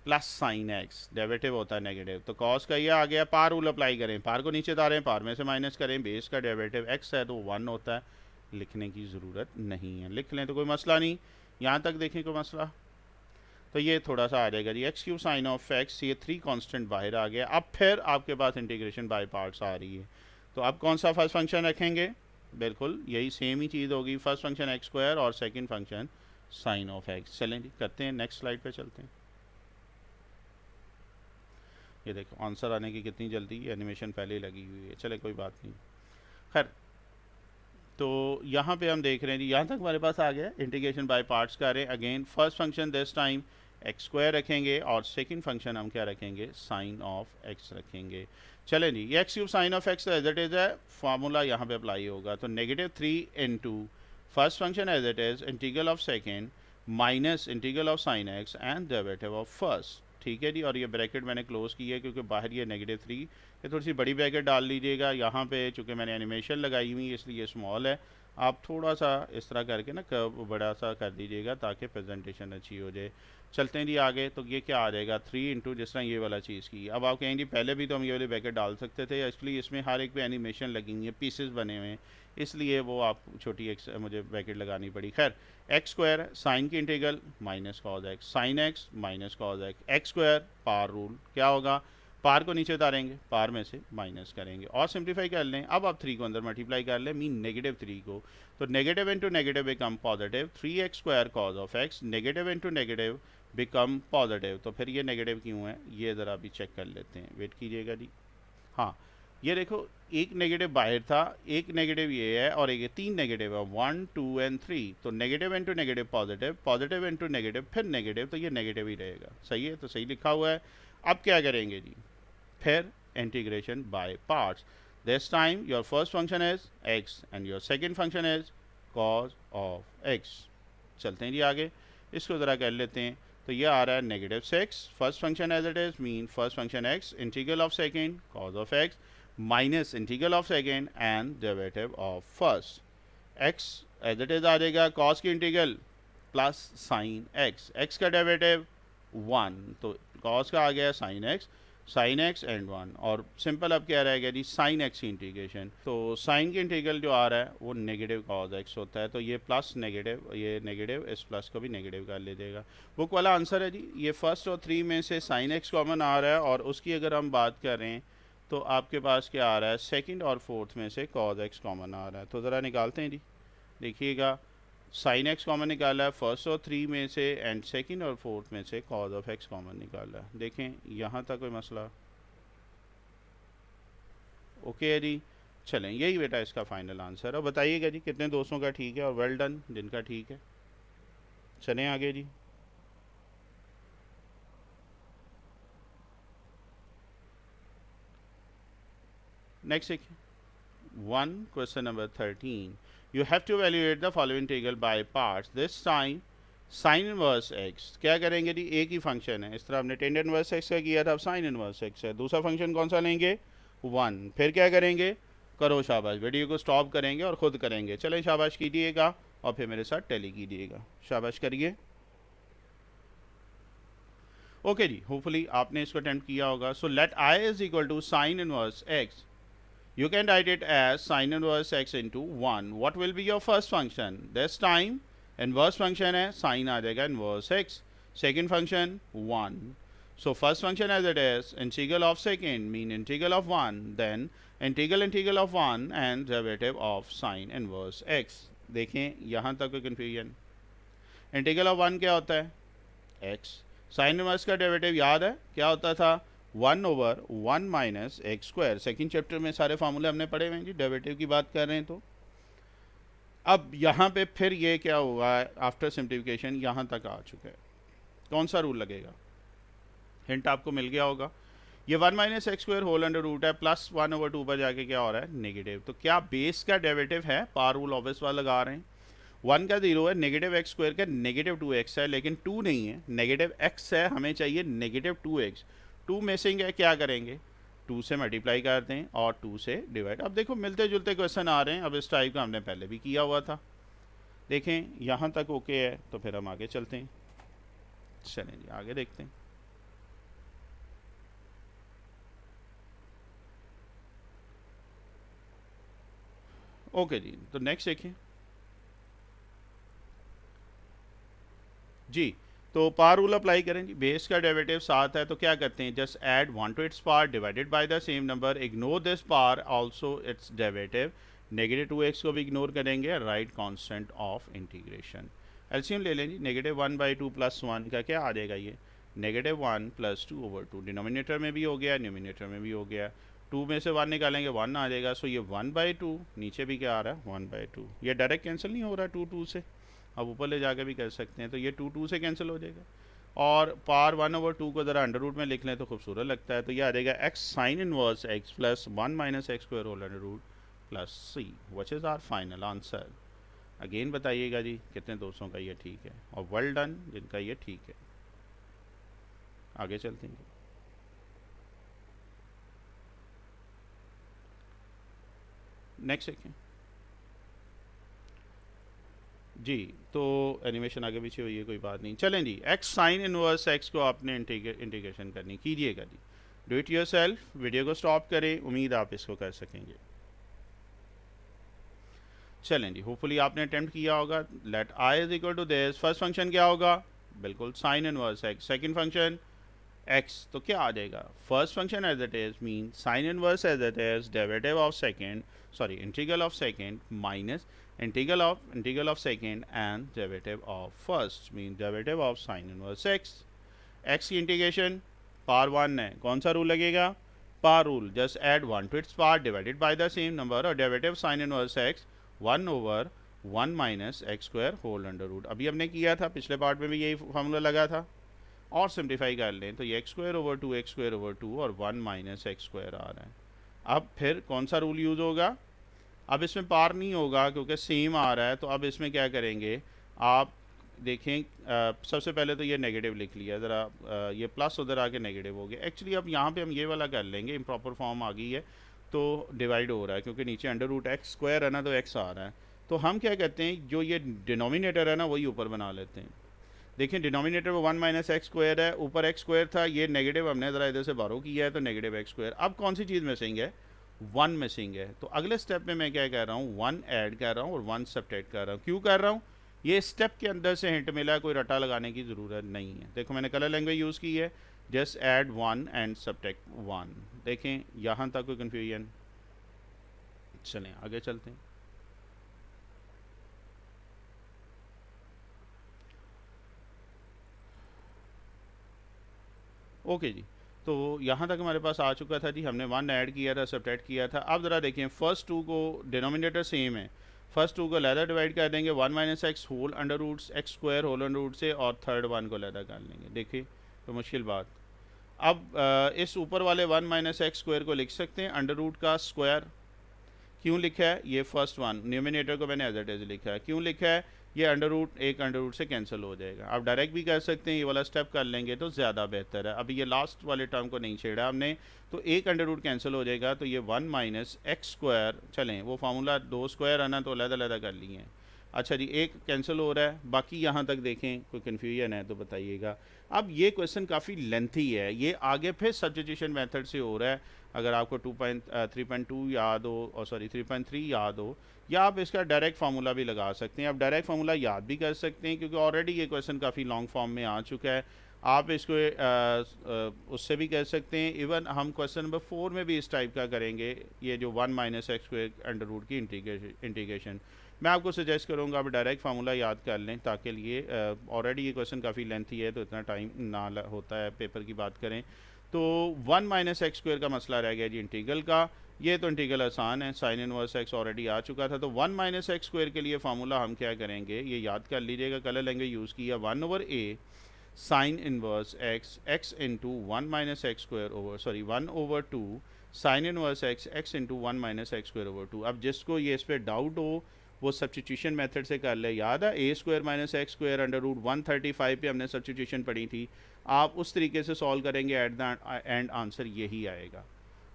plus sine x, derivative होता है नेगेटिव, तो कॉस का ये आ गया। पार रूल अप्लाई करें, पार को नीचे उतारें, पार में से माइनस करें, बेस का डेरिवेटिव एक्स है तो वन होता है, लिखने की ज़रूरत नहीं है, लिख लें तो कोई मसला नहीं। यहाँ तक देखें कोई मसला? तो ये थोड़ा सा आ जाएगा जी x cube sine of x, ये 3 कांस्टेंट बाहर आ गया। अब फिर आपके पास इंटीग्रेशन बाय पार्ट्स आ रही है, तो अब कौन सा फर्स्ट फंक्शन रखेंगे? बिल्कुल यही सेम ही चीज़ होगी, फर्स्ट फंक्शन एक्स स्क्वायर और second function sine of x. चलें जी करते हैं, नेक्स्ट स्लाइड पर चलते हैं। ये देखो आंसर आने की कितनी जल्दी, एनिमेशन पहले ही लगी हुई है, चले कोई बात नहीं। खैर तो यहाँ पे हम देख रहे हैं जी, यहाँ तक हमारे पास आ गया इंटीग्रेशन बाय पार्ट्स का। रहे again first function this time x square रखेंगे और सेकंड फंक्शन हम क्या रखेंगे? साइन ऑफ एक्स रखेंगे। चलें जी ये x cube sine of x as it is है, फार्मूला यहाँ पे अप्लाई होगा, तो negative 3 into first function as it is integral of second minus integral of sine x and derivative of first. ठीक है जी। और ये ब्रैकेट मैंने क्लोज की है क्योंकि बाहर ये -3, ये थोड़ी सी बड़ी ब्रैकेट डाल लीजिएगा। यहाँ पे चूँकि मैंने एनिमेशन लगाई हुई इसलिए स्मॉल है, आप थोड़ा सा इस तरह करके ना कर्व बड़ा सा कर दीजिएगा ताकि प्रेजेंटेशन अच्छी हो जाए। चलते हैं जी आगे। तो ये क्या आ जाएगा 3 इंटू जिस तरह ये वाला चीज़ की। अब आप कहेंगे पहले भी तो हम ये वाली ब्रैकेट डाल सकते थे, एक्चुअली इसमें हर एक पे एनिमेशन लगी हुई है, पीसेस बने हुए हैं, इसलिए वो आप छोटी एक मुझे ब्रैकेट लगानी पड़ी। खैर एक्स स्क्वायर साइन की integral minus cos x, sine x minus cos x, x square पार रूल क्या होगा, पार को नीचे उतारेंगे, पार में से माइनस करेंगे और सिंप्लीफाई कर लें। अब आप 3 को अंदर मल्टीप्लाई कर लें, मीन -3 को, तो negative into negative become positive, 3x square cause of x, negative into negative become positive. तो फिर ये नेगेटिव क्यों है ये ज़रा अभी चेक कर लेते हैं, वेट कीजिएगा जी। हाँ ये देखो एक नेगेटिव बाहर था, एक नेगेटिव ये है और एक 3 नेगेटिव है, 1 2 एंड 3। तो negative into negative positive, positive into negative फिर नेगेटिव, तो ये नेगेटिव ही रहेगा। सही है, तो सही लिखा हुआ है। अब क्या करेंगे जी, फिर integration by parts. This time your first function is x and your second function is cause of x. चलते हैं जी आगे, इसको ज़रा कर लेते हैं। तो ये आ रहा है -6, first function as it is, mean first function x, integral of second cos of x, minus integral of second and derivative of first. X as it is आ जाएगा, कॉस की integral plus sine x, x का derivative 1, तो cos का आ गया sine x, sine x and 1, और simple अब क्या रहेगा जी साइन एक्स की इंटीग्रेशन। तो साइन की इंटीग्रल जो आ रहा है वो नेगेटिव कॉज एक्स होता है, तो ये प्लस नेगेटिव, ये नेगेटिव, इस प्लस को भी नेगेटिव कर लीजिएगा। बुक वाला आंसर है जी, ये फर्स्ट और 3 में से साइन एक्स कॉमन आ रहा है, और उसकी अगर हम बात करें तो आपके पास क्या आ रहा है, सेकंड और फोर्थ में से कॉज एक्स कॉमन आ रहा है। तो ज़रा निकालते हैं जी, देखिएगा साइन एक्स कॉमन निकाला है फर्स्ट और 3 में से, एंड सेकंड और फोर्थ में से कॉज ऑफ एक्स कॉमन निकाला है। देखें यहाँ तक कोई मसला ओके है जी। चलें यही बेटा इसका फाइनल आंसर है। बताइएगा जी कितने दोस्तों का ठीक है, और वेल डन जिनका ठीक है। चलें आगे जी। नेक्स्ट देखिए, question number 13, you have to evaluate the following integral by parts, this time sine inverse x. क्या करेंगे जी, एक ही फंक्शन है, इस तरह हमने टेन इनवर्स एक्स का किया था, अब साइन इनवर्स एक्स है। दूसरा फंक्शन कौन सा लेंगे, 1। फिर क्या करेंगे, करो शाबाश, वीडियो को स्टॉप करेंगे और ख़ुद करेंगे। चलें शाबाश कीजिएगा और फिर मेरे साथ टैली कीजिएगा, शाबाश करिए। ओके जी, होपफुली आपने इसको अटेम्प्ट किया होगा। So let I is equal to sine inverse x, you can write it as sin inverse x into 1. What will be your first function? This time inverse function है, sin आ जाएगा inverse x, second function 1. So first function as it is, integral of second mean integral of 1, then integral of 1 and derivative of sin inverse x. देखें यहाँ तक कोई confusion? Integral of 1 क्या होता है, x। Sine inverse का derivative याद है क्या होता था, 1/1 minus x square. Second chapter में सारे फार्मूले हमने पढ़े हुए हैं जी, डेरिवेटिव की बात कर रहे हैं। तो अब यहाँ पे फिर ये क्या हुआ है, आफ्टर सिंप्लीफिकेशन यहाँ तक आ चुका है, कौन सा रूल लगेगा, हिंट आपको मिल गया होगा। ये 1 minus x square whole under root है, प्लस 1/2 पर जाके क्या हो रहा है, नेगेटिव। तो क्या बेस का डेरिवेटिव है, पार रूल ऑब्वियस वाला लगा रहे हैं। 1 का 0 है, नेगेटिव एक्स स्क्वायर का नेगेटिव 2x है, लेकिन 2 नहीं है, नेगेटिव x है, हमें चाहिए नेगेटिव 2x। 2 मिसिंग है, क्या करेंगे, 2 से मल्टीप्लाई करते हैं और 2 से डिवाइड। अब देखो मिलते जुलते क्वेश्चन आ रहे हैं, अब इस टाइप का हमने पहले भी किया हुआ था। देखें यहाँ तक ओके है, तो फिर हम आगे चलते हैं। चलें जी आगे देखते हैं। ओके जी, तो नेक्स्ट देखिए जी। तो पार रूल अप्लाई करें जी, बेस का डेरिवेटिव 7 है, तो क्या करते हैं, just add 1 to its power divided by the same number, ignore this power also its derivative, negative 2x को भी इग्नोर करेंगे, write constant of integration. LCM ले लें जी, -1/2 + 1 का क्या आ जाएगा, ये -1 + 2/2, डिनोमिनेटर में भी हो गया, न्यूमिनेटर में भी हो गया। 2 में से 1 निकालेंगे 1 आ जाएगा, सो ये 1/2, नीचे भी क्या आ रहा है 1/2, ये डायरेक्ट कैंसिल नहीं हो रहा है 2 से, अब ऊपर ले जाकर भी कर सकते हैं, तो ये 2 से कैंसिल हो जाएगा। और पार 1/2 को ज़रा अंडर रूट में लिख लें तो खूबसूरत लगता है, तो ये आ जाएगा x sine inverse x plus 1 minus x square whole under root plus c, which is our final answer. Again बताइएगा जी कितने दोस्तों का ये ठीक है, और वेल डन जिनका ये ठीक है। आगे चलते हैं नेक्स्ट देखें जी। तो एनिमेशन आगे पीछे हुई है, कोई बात नहीं, चलें जी। एक्स साइन इनवर्स एक्स को आपने इंटीग्रेशन करनी, कीजिएगा जी, do it yourself. Video को स्टॉप करें, उम्मीद आप इसको कर सकेंगे। चलें जी, होपफुली आपने अटेम्प्ट किया होगा। Let I is equal to this, first function क्या होगा, बिल्कुल sine inverse x. Second function x, तो क्या आ जाएगा, first function as it is mean sine inverse as it is derivative of second, sorry integral of second minus integral of second and derivative of first mean derivative of sine inverse x. X की integration power one है, कौन सा rule लगेगा, power rule, just add one to its power divided by the same number, और derivative sine inverse x one over one minus x square whole under root. अभी हमने किया था, पिछले पार्ट में भी यही फॉर्मूला लगा था। और सिंप्लीफाई कर लें तो ये एक्स स्क्वायर ओवर टू और वन माइनस एक्स स्क्वायर आ रहा है। अब फिर कौन सा रूल यूज़ होगा, अब इसमें पार नहीं होगा क्योंकि सेम आ रहा है, तो अब इसमें क्या करेंगे आप देखें, सबसे पहले तो ये नेगेटिव लिख लिया ज़रा, ये प्लस उधर आके नेगेटिव हो गया। एक्चुअली अब यहाँ पे हम ये वाला कर लेंगे, इम्प्रॉपर फॉर्म आ गई है तो डिवाइड हो रहा है क्योंकि नीचे अंडर रूट एक्स स्क्वायर है ना, तो एक्स आ रहा है। तो हम क्या कहते हैं, जो ये डिनोमिनेटर है ना वही ऊपर बना लेते हैं। देखिए डिनोमिनेटर में वन माइनस एक्स स्क्वायर है, ऊपर एक्स स्क्वायर था, ये नेगेटिव हमने ज़रा इधर से बारो किया है तो नेगेटिव एक्स स्क्वायर। अब कौन सी चीज़ मिसिंग है, वन मिसिंग है। तो अगले स्टेप में मैं क्या कर रहा हूँ, वन ऐड कर रहा हूँ और वन सब्ट्रैक्ट कर रहा हूँ। क्यों कर रहा हूँ, ये स्टेप के अंदर से हिंट मिला, कोई रटा लगाने की ज़रूरत नहीं है। देखो मैंने कलर लैंग्वेज यूज़ की है, just add one and subtract one. देखें यहाँ तक कोई कन्फ्यूजन, चलें आगे चलते हैं। ओके जी, तो यहाँ तक हमारे पास आ चुका था जी, हमने वन ऐड किया था, सब्ट्रैक्ट किया था। अब ज़रा देखें, फर्स्ट टू को डिनोमिनेटर सेम है, फर्स्ट टू को लैदर डिवाइड कर देंगे one minus x whole under roots x square whole under root से, और थर्ड वन को लैदर कर लेंगे। देखिए तो मुश्किल बात। अब इस ऊपर वाले वन माइनस एक्स स्क्वायर को लिख सकते हैं अंडर रूट का स्क्वायर। क्यों लिखा है, ये फर्स्ट वन न्यूमिनेटर को मैंने एज इट इज लिखा है। क्यों लिखा है, ये अंडर रूट एक अंडर रूट से कैंसिल हो जाएगा। आप डायरेक्ट भी कर सकते हैं, ये वाला स्टेप कर लेंगे तो ज़्यादा बेहतर है। अभी ये लास्ट वाले टर्म को नहीं छेड़ा हमने, तो एक अंडर रूट कैंसिल हो जाएगा, तो ये वन माइनस एक्स स्क्वायर, चलें वो फार्मूला दो स्क्वायर है ना तो अलग-अलग कर लिए हैं। अच्छा जी, एक कैंसिल हो रहा है, बाकी यहाँ तक देखें, कोई कन्फ्यूजन है तो बताइएगा। अब ये क्वेश्चन काफ़ी लेंथी है, ये आगे फिर सब्स्टिट्यूशन मेथड से हो रहा है। अगर आपको 3.2 याद हो, और सॉरी 3.3 याद हो, या आप इसका डायरेक्ट फार्मूला भी लगा सकते हैं। आप डायरेक्ट फार्मूला याद भी कर सकते हैं क्योंकि ऑलरेडी ये क्वेश्चन काफ़ी लॉन्ग फॉर्म में आ चुका है। आप इसको उससे भी कर सकते हैं। इवन हम क्वेश्चन नंबर 4 में भी इस टाइप का करेंगे, ये जो one minus x square under root की इंटीग्रेशन। मैं आपको सजेस्ट करूँगा आप डायरेक्ट फार्मूला याद कर लें, ताकि लिए ऑलरेडी ये क्वेश्चन काफ़ी लेंथी है तो इतना टाइम ना होता है पेपर की बात करें। तो वन माइनस एक्स स्क्वायर का मसला रह गया जी इंटीग्रल का। ये तो इंटीग्रल आसान है, साइन इनवर्स एक्स ऑलरेडी आ चुका था। तो वन माइनस एक्स स्क्वायर के लिए फार्मूला हम क्या करेंगे, ये याद कर लीजिएगा, कलर लैंग्वेज यूज़ किया, one over a sine inverse x x into one minus x square over, sorry one over two sine inverse x x into one minus x square over two. अब जिसको ये इस पर doubt हो वो substitution method से कर ले। याद है a square minus x square under root 135 पे हमने सब्स्टिट्यूशन पढ़ी थी, आप उस तरीके से सॉल्व करेंगे, एट द एंड आंसर यही आएगा।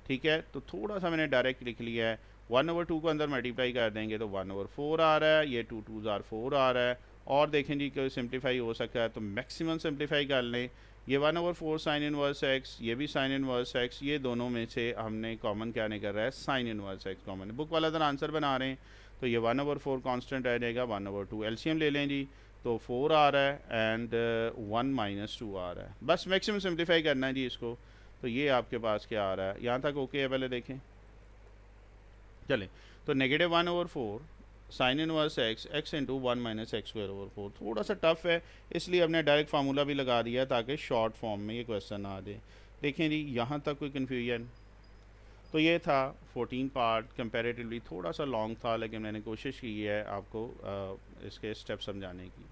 ठीक है, तो थोड़ा सा मैंने डायरेक्ट लिख लिया है, वन ओवर टू को अंदर मल्टीप्लाई कर देंगे तो वन ओवर फोर आ रहा है, ये टू टू ज़ार फोर आ रहा है। और देखें जी कोई सिंप्लीफाई हो सकता है तो मैक्सिमम सिंप्लीफाई कर लें। ये one over four sine inverse x, ये भी साइन इनवर्स एक्स, ये दोनों में से हमने कॉमन क्या नहीं कर रहा है, sign inverse x common. Book वाला तरह आंसर बना रहे हैं तो ये वन ओवर फोर कॉन्स्टेंट रह जाएगा, वन ओवर टू एलसीएम ले लें जी, तो फोर आ रहा है एंड वन माइनस टू आ रहा है। बस मैक्सिमम सिंप्लीफाई करना है जी इसको। तो ये आपके पास क्या आ रहा है, यहाँ तक ओके है, पहले देखें। चलें, तो negative one over four sine inverse x x into one minus x square over four. थोड़ा सा टफ है, इसलिए हमने डायरेक्ट फार्मूला भी लगा दिया ताकि शॉर्ट फॉर्म में ये क्वेश्चन आ जाए। देखें जी यहाँ तक कोई कन्फ्यूजन, तो ये था 14 पार्ट, कंपैरेटिवली थोड़ा सा लॉन्ग था, लेकिन मैंने कोशिश की है आपको इसके स्टेप समझाने की।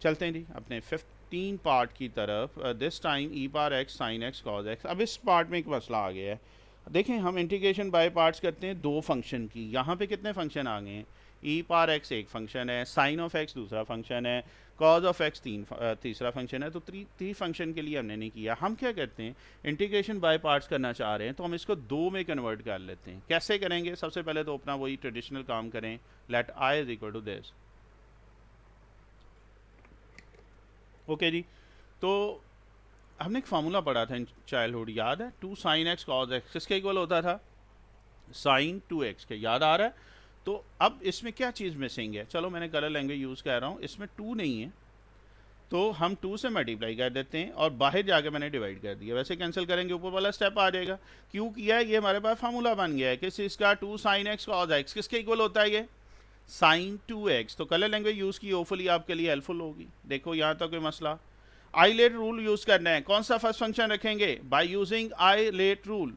चलते हैं जी अपने 15 पार्ट की तरफ। This time e power x sine x cos x. अब इस पार्ट में एक मसला आ गया है, देखें हम इंटीग्रेशन बाय पार्ट्स करते हैं दो फंक्शन की, यहाँ पे कितने फंक्शन आ गए हैं, ई पार एक्स एक फंक्शन है, साइन ऑफ एक्स दूसरा फंक्शन है, कॉज ऑफ एक्स तीसरा फंक्शन है। तो थ्री फंक्शन के लिए हमने नहीं किया। हम क्या करते हैं, इंटीग्रेशन बाय पार्ट्स करना चाह रहे हैं तो हम इसको दो में कन्वर्ट कर लेते हैं। कैसे करेंगे, सबसे पहले तो अपना वही ट्रेडिशनल काम करें, let I is equal to this. Okay जी, तो हमने एक फार्मूला पढ़ा था इन चाइल्डहुड, याद है, two sine x cos x किसके इक्वल होता था, साइन टू एक्स के, याद आ रहा है। तो अब इसमें क्या चीज़ मिसिंग है, चलो मैंने कलर लैंग्वेज यूज़ कर रहा हूँ, इसमें टू नहीं है तो हम टू से मल्टीप्लाई कर देते हैं और बाहर जाके मैंने डिवाइड कर दिया, वैसे कैंसिल करेंगे ऊपर वाला स्टेप आ जाएगा। क्यों किया है, ये हमारे पास फार्मूला बन गया है किस इसका, two sine x cos x किसके इक्वल होता है, ये साइन टू एक्स। तो कलर लैंग्वेज यूज़ की होपफुली आपके लिए हेल्पफुल होगी। देखो यहाँ तक कोई मसला, आई लेट रूल यूज़ करना है, कौन सा फर्स्ट फंक्शन रखेंगे, by using I let rule.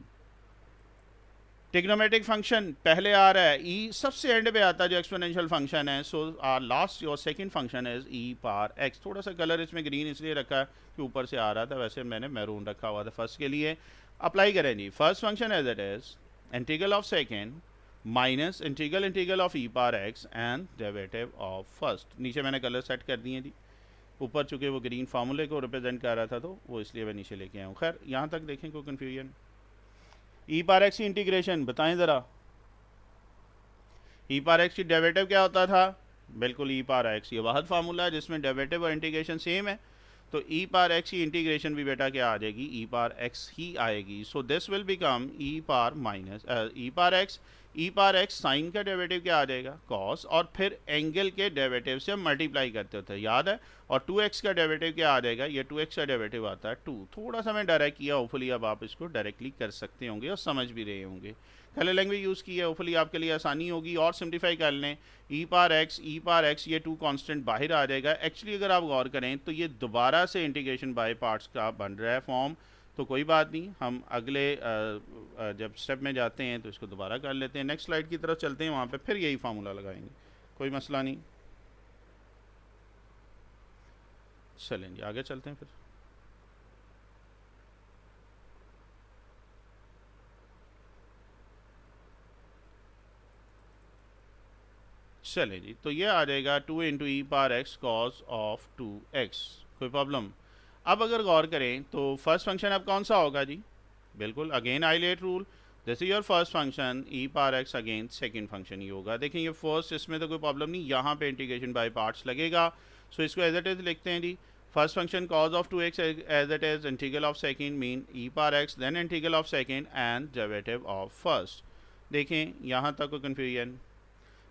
Trigonometric function पहले आ रहा है, ई सबसे एंड पे आता है जो एक्सपोनेंशियल फंक्शन है। So our last your second function is e power x. थोड़ा सा कलर इसमें ग्रीन इसलिए रखा है कि ऊपर से आ रहा था, वैसे मैंने मैरून रखा हुआ था फर्स्ट के लिए। अप्लाई करें जी, first function as it is integral of second minus integral of e power x and derivative of first. नीचे मैंने कलर सेट कर दिए जी, ऊपर चूंकि वो ग्रीन फार्मूले को रिप्रेजेंट कर रहा था तो वो इसलिए मैं नीचे लेके आया हूँ। खैर यहाँ तक देखें कोई कन्फ्यूजन, ई पार एक्स की इंटीग्रेशन बताएं ज़रा, ई पार एक्स की डेरिवेटिव क्या होता था, बिल्कुल ई पार एक्स, ये वाहद फार्मूला है जिसमें डेरिवेटिव और इंटीग्रेशन सेम है। तो ई पार एक्स की इंटीग्रेशन भी बेटा क्या आ जाएगी, ई पार एक्स ही आएगी। So this will become e power minus e power x. E power x sine का डेरिवेटिव क्या आ जाएगा, कॉस, और फिर एंगल के डेरिवेटिव से हम मल्टीप्लाई करते होते हैं, याद है। और 2x का डेरिवेटिव क्या आ जाएगा, ये 2x का डेरिवेटिव आता है 2। थोड़ा सा मैं डायरेक्ट किया, होपफुली अब आप इसको डायरेक्टली कर सकते होंगे और समझ भी रहे होंगे। कलर लैंग्वेज यूज़ की है, होपफुली आपके लिए आसानी होगी। और सिंप्लीफाई कर लें, ई पार एक्स ये टू कांस्टेंट बाहर आ जाएगा। एक्चुअली अगर आप गौर करें तो ये दोबारा से इंटीग्रेशन बाय पार्ट्स का बन रहा है फॉर्म। तो कोई बात नहीं, हम अगले जब स्टेप में जाते हैं तो इसको दोबारा कर लेते हैं। नेक्स्ट स्लाइड की तरफ चलते हैं, वहाँ पे फिर यही फार्मूला लगाएंगे, कोई मसला नहीं। चलें जी आगे चलते हैं फिर। चलें जी, तो ये आ जाएगा two into e power x cos of two x, कोई प्रॉब्लम। अब अगर गौर करें तो फर्स्ट फंक्शन अब कौन सा होगा जी, बिल्कुल again ILATE rule, this is your first function, e power x again second function ही होगा। देखें ये फर्स्ट, इसमें तो कोई प्रॉब्लम नहीं, यहाँ पे इंटीग्रेशन बाय पार्ट्स लगेगा। सो इसको एज इट इज लिखते हैं जी, first function cos of two x as it is integral of second mean e power x, then integral of second and derivative of first. देखें यहाँ तक कोई कन्फ्यूजन,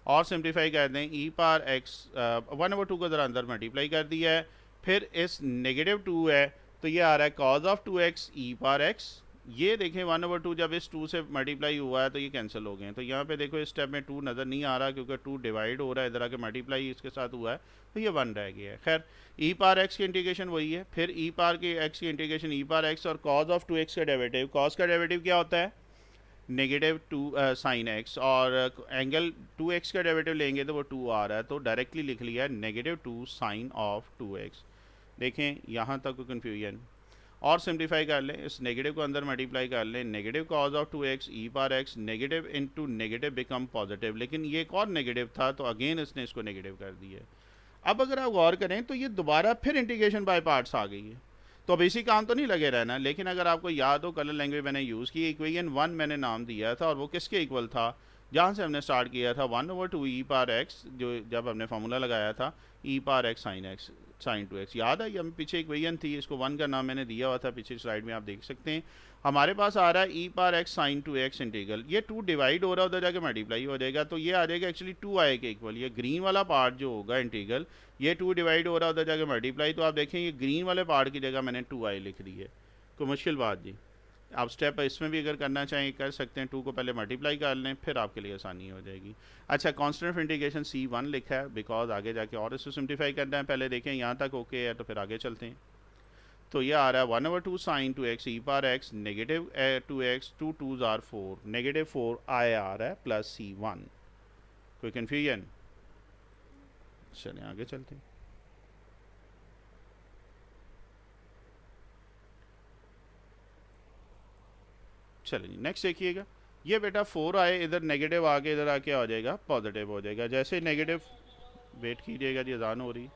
और सिंप्लीफाई कर दें, ई पार एक्स 1/2 को ज़रा अंदर मल्टीप्लाई कर दिया है, फिर इस नेगेटिव 2 है तो ये आ रहा है cos of 2x e power x. ये देखें 1/2 जब इस 2 से मल्टीप्लाई हुआ है तो ये कैंसिल हो गए हैं। तो यहाँ पे देखो इस स्टेप में 2 नज़र नहीं आ रहा क्योंकि 2 डिवाइड हो रहा है, इधर आके मल्टीप्लाई इसके साथ हुआ है तो ये 1 रह गया है। खैर ई पार एक्स की इंटीग्रेशन वही है, फिर ई पार की एक्स की इंटीग्रेशन ई पार एक्स और कॉज ऑफ 2x का डेरिवेटिव। कॉज का डेरिवेटिव क्या होता है, नेगेटिव 2 साइन एक्स, और एंगल 2x का डेरिवेटिव लेंगे तो वो 2 आ रहा है, तो डायरेक्टली लिख लिया है नेगेटिव 2 साइन ऑफ 2x। देखें यहाँ तक कोई कन्फ्यूजन, और सिंप्लीफाई कर लें, इस नेगेटिव को अंदर मल्टीप्लाई कर लें, negative cos of 2x e power x, negative into negative become positive, लेकिन ये एक और नेगेटिव था तो अगेन इसने इसको नेगेटिव कर दिया। अब अगर आप गौर करें तो ये दोबारा फिर इंटीग्रेशन बाय पार्ट्स आ गई है। तो अब इसी काम तो नहीं लगे रहना, लेकिन अगर आपको याद हो कलर लैंग्वेज मैंने यूज़ की, इक्वेशन 1 मैंने नाम दिया था और वो किसके इक्वल था, जहाँ से हमने स्टार्ट किया था 1/2 ई पार एक्स, जो जब हमने फार्मूला लगाया था ई पार एक्स साइन 2x, याद है। ये हम पीछे इक्वेशन थी, इसको 1 का नाम मैंने दिया हुआ था, पीछे स्लाइड में आप देख सकते हैं। हमारे पास आ रहा है ई power x sign 2x integral, ये 2 डिवाइड हो रहा है उधर जाके मल्टीप्लाई हो जाएगा तो ये आ जाएगा एक्चुअली 2 आएगा इक्वल। ये ग्रीन वाला पार्ट जो होगा इंटीग्रल, ये 2 डिवाइड हो रहा है उधर जाके मल्टीप्लाई, तो आप देखें ये ग्रीन वाले पार्ट की जगह मैंने 2i लिख दी है। कोई मुश्किल बात जी, आप स्टेप इसमें भी अगर करना चाहें कर सकते हैं, 2 को पहले मल्टीप्लाई कर लें फिर आपके लिए आसानी हो जाएगी। अच्छा, कांस्टेंट ऑफ इंटीग्रेशन C1 लिखा है बिकॉज आगे जाके और इसको सिंप्लीफाई करना है। पहले देखें यहाँ तक ओके है तो फिर आगे चलते हैं। तो ये आ रहा है 1/2 sine 2x e power x, negative 2x, 2 2s are 4, negative 4i आ रहा है प्लस C1। कोई कन्फ्यूजन, चलें आगे चलते हैं। चलिए नेक्स्ट देखिएगा, ये बेटा 4 आए इधर नेगेटिव आके इधर आके आ जाएगा पॉजिटिव हो जाएगा। जैसे नेगेटिव, वेट कीजिएगा जी अजान हो रही।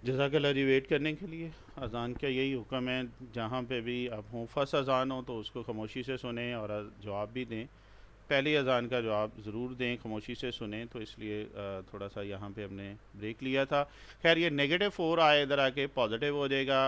जज़ाकल्लाह जी वेट करने के लिए। अज़ान का यही हुक्म है, जहाँ पे भी आप हों फर्स्ट अज़ान हो तो उसको खामोशी से सुने और जवाब भी दें। पहली अज़ान का जवाब ज़रूर दें, खामोशी से सुने, तो इसलिए थोड़ा सा यहाँ पे हमने ब्रेक लिया था। खैर ये नेगेटिव 4 आए इधर आके पॉजिटिव हो जाएगा,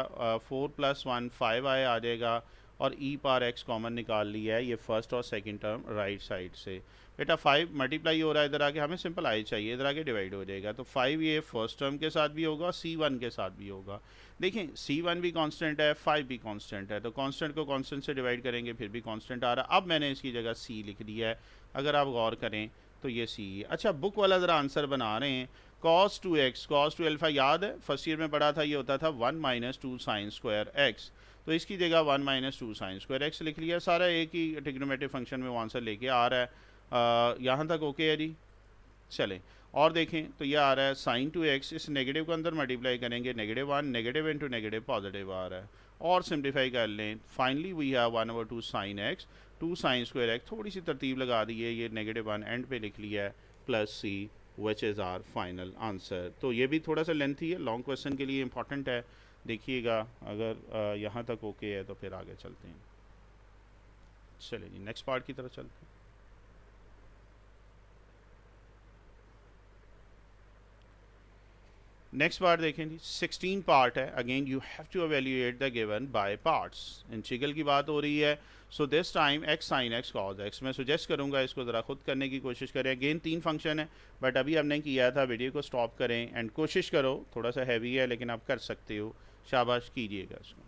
4 + 1 5 आए आ जाएगा, और ई पार एक्स कॉमन निकाल लिया है, ये फर्स्ट और सेकंड टर्म राइट साइड से। बेटा 5 मल्टीप्लाई हो रहा है इधर आके, हमें सिंपल आई चाहिए, इधर आके डिवाइड हो जाएगा, तो 5 ये फर्स्ट टर्म के साथ भी होगा, C1 के साथ भी होगा। देखिए C1 भी कांस्टेंट है, 5 भी कांस्टेंट है, तो कांस्टेंट को कांस्टेंट से डिवाइड करेंगे फिर भी कांस्टेंट आ रहा है। अब मैंने इसकी जगह C लिख दिया है, अगर आप गौर करें तो ये C है। अच्छा बुक वाला ज़रा आंसर बना रहे हैं, cos 2x cos 2 अल्फ़ा याद है, फर्स्ट ईयर में पढ़ा था, ये होता था 1 - 2 sin स्क्वायर x, तो इसकी जगह 1 - 2 sin स्क्वायर x लिख लिया, सारा एक ही ट्रिग्नोमेट्रिक फंक्शन में वो आंसर लेके आ रहा है। यहाँ तक ओके है जी। चलें और देखें तो ये आ रहा है sin 2x, इस नेगेटिव को अंदर मल्टीप्लाई करेंगे, -1 नेगेटिव इंटू नेगेटिव पॉजिटिव आ रहा है, और सिंप्लीफाई कर लें, finally we have 1/2 sin x 2 sin square x, थोड़ी सी तरतीब लगा दी है, ये -1 एंड पे लिख लिया है, plus c which is our final answer. तो ये भी थोड़ा सा लेंथी है, लॉन्ग क्वेश्चन के लिए इंपॉर्टेंट है, देखिएगा। अगर यहाँ तक ओके है तो फिर आगे चलते हैं। चलिए जी नेक्स्ट पार्ट की तरफ चलते हैं। नेक्स्ट पार्ट देखें जी, 16 पार्ट है, again you have to evaluate the given by parts. Integral की बात हो रही है, so this time x sin x cos x। मैं सुजेस्ट करूंगा इसको ज़रा खुद करने की कोशिश करें। अगेन 3 फंक्शन है, बट अभी हमने किया था, वीडियो को स्टॉप करें एंड कोशिश करो, थोड़ा सा हैवी है लेकिन आप कर सकते हो, शाबाश कीजिएगा इसको।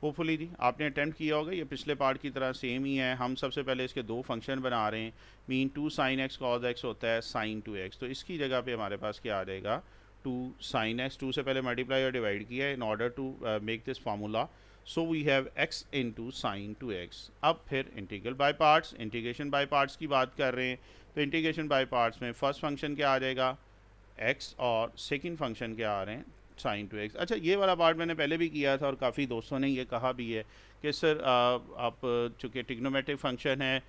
होपफुली जी आपने अटैम्प्ट किया होगा, ये पिछले पार्ट की तरह सेम ही है। हम सबसे पहले इसके दो फंक्शन बना रहे हैं, mean 2 sin x cos x होता है sin 2x, तो इसकी जगह पे हमारे पास क्या आ जाएगा 2 sin x, 2 से पहले मल्टीप्लाई और डिवाइड किया है in order to make this formula, so we have x into sine 2x। अब फिर integral by parts, integration by parts की बात कर रहे हैं, तो इंटीग्रेशन बाय पार्ट्स में फर्स्ट फंक्शन क्या आ जाएगा x, और सेकेंड फंक्शन क्या आ रहे हैं sin 2x। अच्छा ये वाला पार्ट मैंने पहले भी किया था और काफ़ी दोस्तों ने ये कहा भी है कि सर आप चूँकि ट्रिग्नोमेट्रिक फंक्शन है,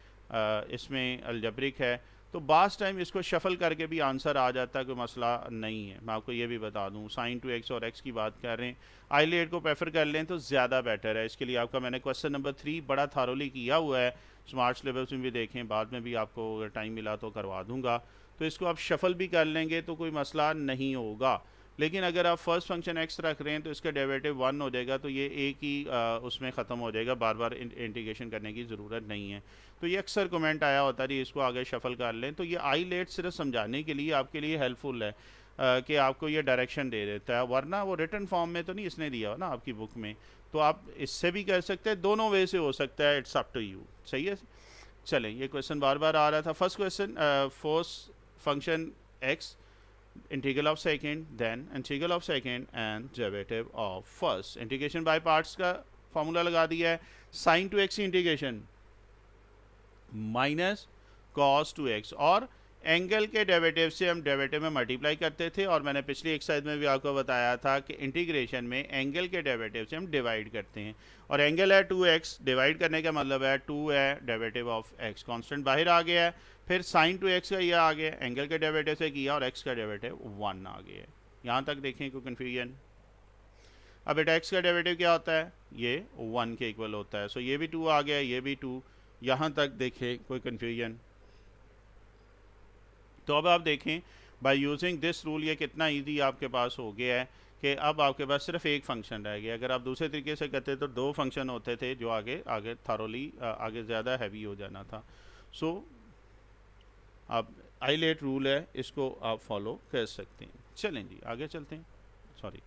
इसमें अलजब्रिक है, तो बास टाइम इसको शफल करके भी आंसर आ जाता है, कोई मसला नहीं है। मैं आपको ये भी बता दूं, sin 2x और x की बात कर रहे हैं, आईलेट को प्रेफर कर लें तो ज़्यादा बेटर है। इसके लिए आपका मैंने क्वेश्चन नंबर 3 बड़ा थारोली किया हुआ है, स्मार्ट सिलेबस में भी देखें, बाद में भी आपको अगर टाइम मिला तो करवा दूंगा, तो इसको आप शफल भी कर लेंगे तो कोई मसला नहीं होगा। लेकिन अगर आप फर्स्ट फंक्शन x रख रहे हैं तो इसका डेरिवेटिव 1 हो जाएगा, तो ये एक ही उसमें ख़त्म हो जाएगा, बार बार इंटीग्रेशन करने की ज़रूरत नहीं है। तो ये अक्सर कमेंट आया होता है इसको आगे शफल कर लें, तो ये आई लेट सिर्फ समझाने के लिए आपके लिए हेल्पफुल है कि आपको ये डायरेक्शन दे देता है, वरना वो रिटर्न फॉर्म में तो नहीं इसने दिया हो ना आपकी बुक में, तो आप इससे भी कर सकते हैं, दोनों वे से हो सकता है, इट्स अप टू यू। सही है। चलें ये क्वेश्चन बार बार आ रहा था। First question, first function x, integral of second, then integral of second and derivative of first. Integration by parts का फॉर्मूला लगा दिया है, sign 2x integration minus cos 2x, और एंगल के डेरिवेटिव से हम डेरिवेटिव में मल्टीप्लाई करते थे, और मैंने पिछली एक्सरसाइज में भी आपको बताया था कि इंटीग्रेशन में एंगल के डेरिवेटिव से हम डिवाइड करते हैं, और एंगल है 2x, डिवाइड करने का मतलब है 2 है डेरिवेटिव ऑफ x, कांस्टेंट बाहर आ गया है, फिर साइन टू एक्स का ये आ गया, एंगल के डेरिवेटिव से किया और एक्स का डेरिवेटिव 1 आ गया। यहाँ तक देखें कोई कन्फ्यूजन? अब बेटा एक्स का डेरिवेटिव क्या होता है, ये 1 के इक्वल होता है, सो ये भी 2 आ गया, ये भी 2। यहाँ तक देखें कोई कन्फ्यूजन? तो अब आप देखें बाय यूजिंग दिस रूल ये कितना इजी आपके पास हो गया है कि अब आपके पास सिर्फ एक फंक्शन रह गया। अगर आप दूसरे तरीके से करते तो 2 फंक्शन होते थे जो आगे आगे थारोली आगे ज़्यादा हैवी हो जाना था। सो आप आइलेट रूल है, इसको आप फॉलो कर सकते हैं। चलें जी आगे चलते हैं। सॉरी,